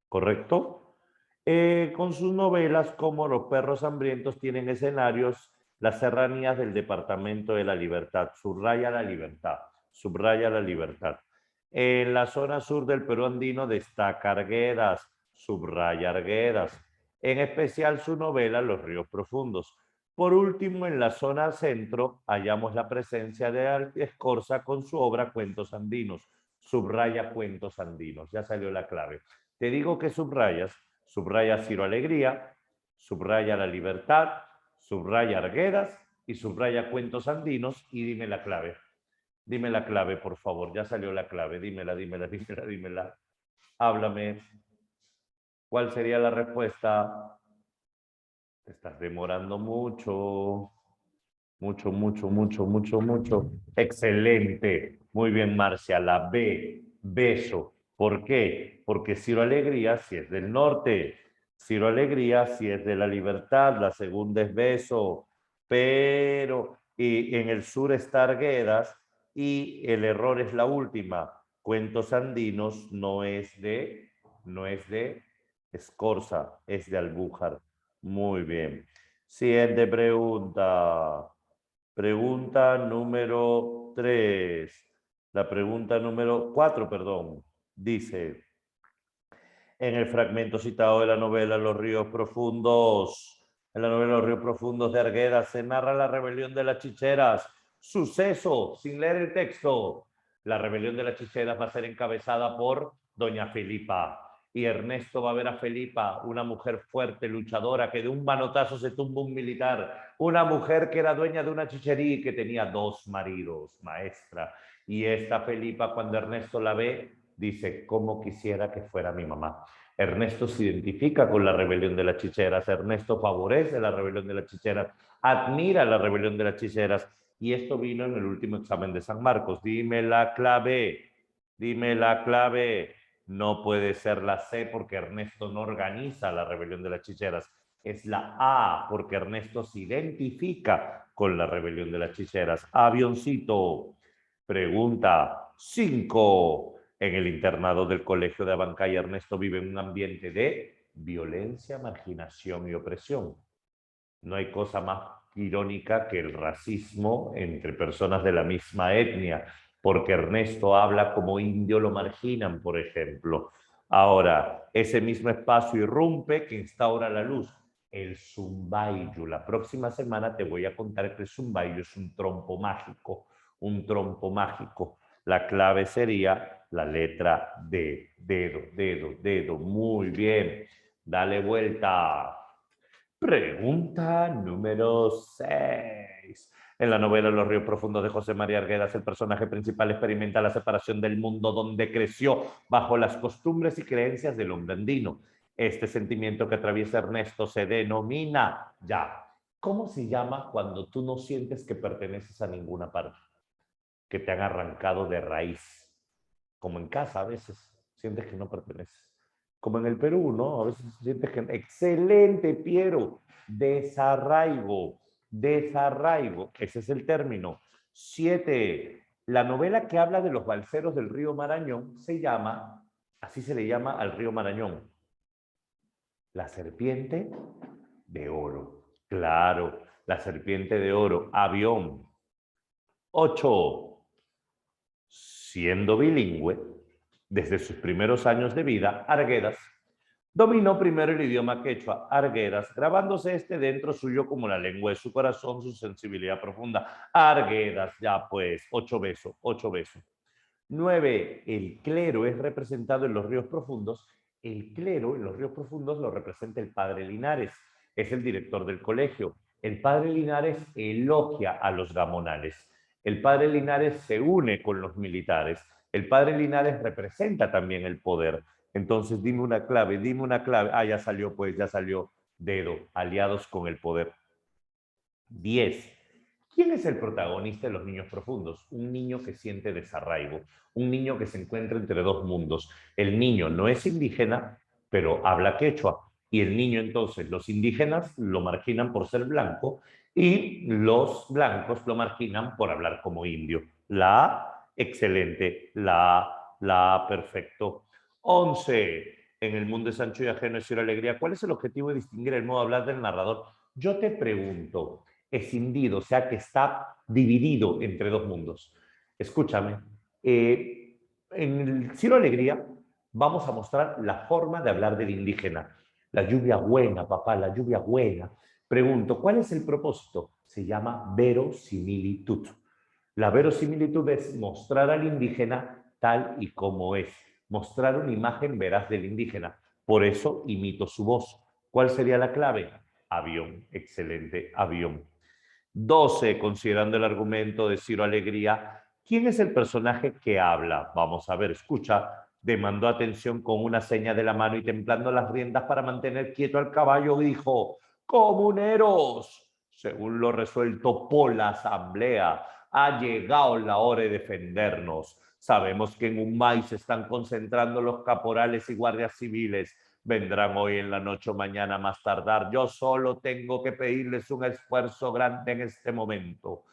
¿correcto? Con sus novelas como Los perros hambrientos tienen escenarios las serranías del Departamento de la Libertad. Subraya la libertad, subraya la libertad. En la zona sur del Perú andino destaca Arguedas, subraya Arguedas. En especial su novela Los ríos profundos. Por último, en la zona centro hallamos la presencia de Escorza con su obra Cuentos Andinos. Subraya Cuentos Andinos. Ya salió la clave. Te digo que subrayas. Subraya Ciro Alegría, subraya La Libertad, subraya Arguedas y subraya Cuentos Andinos y dime la clave. Dime la clave, por favor. Ya salió la clave. Dímela, dímela, dímela, dímela. Háblame. ¿Cuál sería la respuesta? Te estás demorando mucho. Mucho, mucho, mucho, mucho, mucho. Excelente. Muy bien, Marcia. La B. Beso. ¿Por qué? Porque Ciro Alegría si es del norte. Ciro Alegría si es de la Libertad. La segunda es Beso. Pero y en el sur está Arguedas y el error es la última. Cuentos Andinos no es de Escorza, es de Albújar. Muy bien. Siguiente pregunta. Pregunta número 3. La pregunta número 4, perdón. Dice, en el fragmento citado de la novela Los ríos profundos, en la novela Los ríos profundos de Argueda se narra la rebelión de las chicheras. Suceso, sin leer el texto. La rebelión de las chicheras va a ser encabezada por doña Felipa. Y Ernesto va a ver a Felipa, una mujer fuerte, luchadora, que de un manotazo se tumba un militar. Una mujer que era dueña de una chichería y que tenía 2 maridos, maestra. Y esta Felipa, cuando Ernesto la ve, dice, ¿cómo quisiera que fuera mi mamá? Ernesto se identifica con la rebelión de las chicheras, Ernesto favorece la rebelión de las chicheras, admira la rebelión de las chicheras, y esto vino en el último examen de San Marcos. Dime la clave, dime la clave. No puede ser la C porque Ernesto no organiza la rebelión de las chicheras. Es la A porque Ernesto se identifica con la rebelión de las chicheras. Avioncito. Pregunta 5. En el internado del Colegio de Abancay, Ernesto vive en un ambiente de violencia, marginación y opresión. No hay cosa más irónica que el racismo entre personas de la misma etnia, porque Ernesto habla como indio, lo marginan, por ejemplo. Ahora, ese mismo espacio irrumpe que instaura la luz. El zumbaillo. La próxima semana te voy a contar que el zumbaillo es un trompo mágico, un trompo mágico. La clave sería la letra D. Dedo, dedo, dedo. Muy bien. Dale vuelta. Pregunta número 6. En la novela Los ríos profundos de José María Arguedas, el personaje principal experimenta la separación del mundo donde creció bajo las costumbres y creencias del hombre andino. Este sentimiento que atraviesa Ernesto se denomina ya. ¿Cómo se llama cuando tú no sientes que perteneces a ninguna parte? Que te han arrancado de raíz. Como en casa a veces sientes que no perteneces. Como en el Perú, ¿no? A veces sientes que... Excelente, Piero. Desarraigo. Desarraigo. Ese es el término. 7. La novela que habla de los balseros del río Marañón se llama, así se le llama al río Marañón, La serpiente de oro. Claro, la serpiente de oro. Avión. 8. Siendo bilingüe, desde sus primeros años de vida, Arguedas dominó primero el idioma quechua, Arguedas, grabándose este dentro suyo como la lengua de su corazón, su sensibilidad profunda. Arguedas, ya pues, 8 besos, 8 besos. 9. El clero es representado en los ríos profundos. El clero en los ríos profundos lo representa el padre Linares, es el director del colegio. El padre Linares elogia a los gamonales. El padre Linares se une con los militares. El padre Linares representa también el poder. Entonces, dime una clave, dime una clave. Ah, ya salió, pues, ya salió. Dedo, aliados con el poder. 10. ¿Quién es el protagonista de Los niños profundos? Un niño que siente desarraigo, un niño que se encuentra entre 2 mundos. El niño no es indígena, pero habla quechua. Y el niño entonces, los indígenas lo marginan por ser blanco y los blancos lo marginan por hablar como indio. La A, excelente. La A, perfecto. 11. en el mundo es ancho y ajeno es Ciro Alegría. ¿Cuál es el objetivo de distinguir el modo de hablar del narrador? Yo te pregunto, escindido, o sea que está dividido entre dos mundos. Escúchame, en el Ciro Alegría vamos a mostrar la forma de hablar del indígena. La lluvia buena, papá, la lluvia buena. Pregunto, ¿cuál es el propósito? Se llama verosimilitud. La verosimilitud es mostrar al indígena tal y como es, mostrar una imagen veraz del indígena. Por eso imito su voz. ¿Cuál sería la clave? Avión, excelente, avión. 12, considerando el argumento de Ciro Alegría, ¿quién es el personaje que habla? Vamos a ver, escucha. Demandó atención con una seña de la mano y templando las riendas para mantener quieto al caballo, dijo: comuneros, según lo resuelto por la asamblea, ha llegado la hora de defendernos. Sabemos que en Umay se están concentrando los caporales y guardias civiles. Vendrán hoy en la noche o mañana más tardar. Yo solo tengo que pedirles un esfuerzo grande en este momento.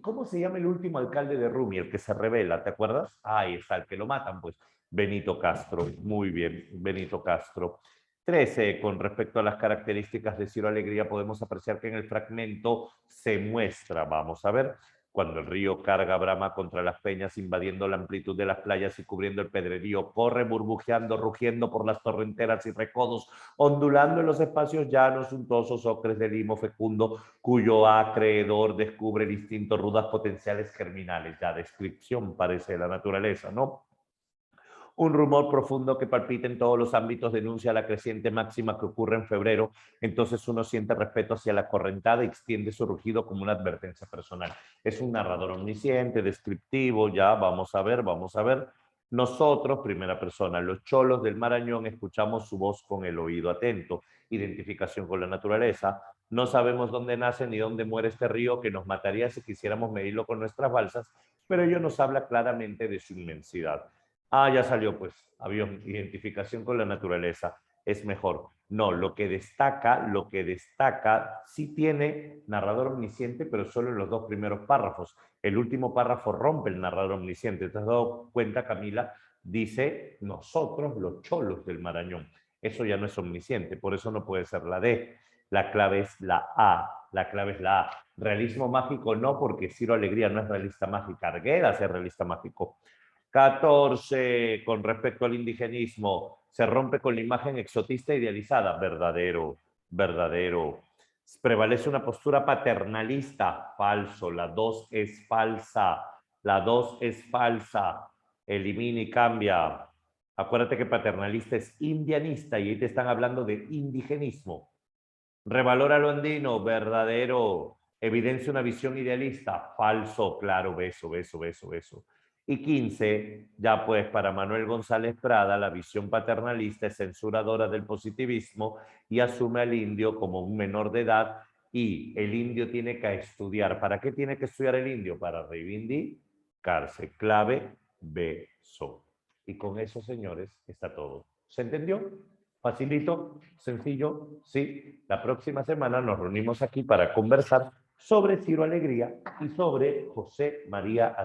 ¿Cómo se llama el último alcalde de Rumi, el que se revela? ¿Te acuerdas? Ahí está, el que lo matan, pues. Benito Castro. Muy bien, Benito Castro. 13. Con respecto a las características de Ciro Alegría, podemos apreciar que en el fragmento se muestra, vamos a ver, cuando el río carga brama contra las peñas, invadiendo la amplitud de las playas y cubriendo el pedrerío, corre burbujeando, rugiendo por las torrenteras y recodos, ondulando en los espacios llanos, untosos, ocres de limo fecundo, cuyo acreedor descubre distintos rudas potenciales germinales. Ya descripción parece de la naturaleza, ¿no? Un rumor profundo que palpita en todos los ámbitos denuncia la creciente máxima que ocurre en febrero. Entonces uno siente respeto hacia la correntada y extiende su rugido como una advertencia personal. Es un narrador omnisciente, descriptivo, ya vamos a ver, vamos a ver. Nosotros, primera persona, los cholos del Marañón, escuchamos su voz con el oído atento. Identificación con la naturaleza. No sabemos dónde nace ni dónde muere este río que nos mataría si quisiéramos medirlo con nuestras balsas, pero ello nos habla claramente de su inmensidad. Ah, ya salió, pues, avión, identificación con la naturaleza, es mejor. No, lo que destaca, sí tiene narrador omnisciente, pero solo en los dos primeros párrafos. El último párrafo rompe el narrador omnisciente. ¿Te has dado cuenta, Camila? Dice, nosotros los cholos del Marañón. Eso ya no es omnisciente, por eso no puede ser la D. La clave es la A, la clave es la A. Realismo mágico no, porque Ciro Alegría no es realista mágica. Arguedas es realista mágico. 14. Con respecto al indigenismo, se rompe con la imagen exotista idealizada. Verdadero, verdadero. Prevalece una postura paternalista. Falso. La 2 es falsa. La 2 es falsa. Elimina y cambia. Acuérdate que paternalista es indianista y ahí te están hablando de indigenismo. Revalora lo andino. Verdadero. Evidencia una visión idealista. Falso. Claro, beso, beso, beso, beso. Y 15, ya pues para Manuel González Prada, la visión paternalista es censuradora del positivismo y asume al indio como un menor de edad y el indio tiene que estudiar. ¿Para qué tiene que estudiar el indio? Para reivindicarse. Clave, beso. Y con eso, señores, está todo. ¿Se entendió? Facilito, sencillo, sí. La próxima semana nos reunimos aquí para conversar sobre Ciro Alegría y sobre José María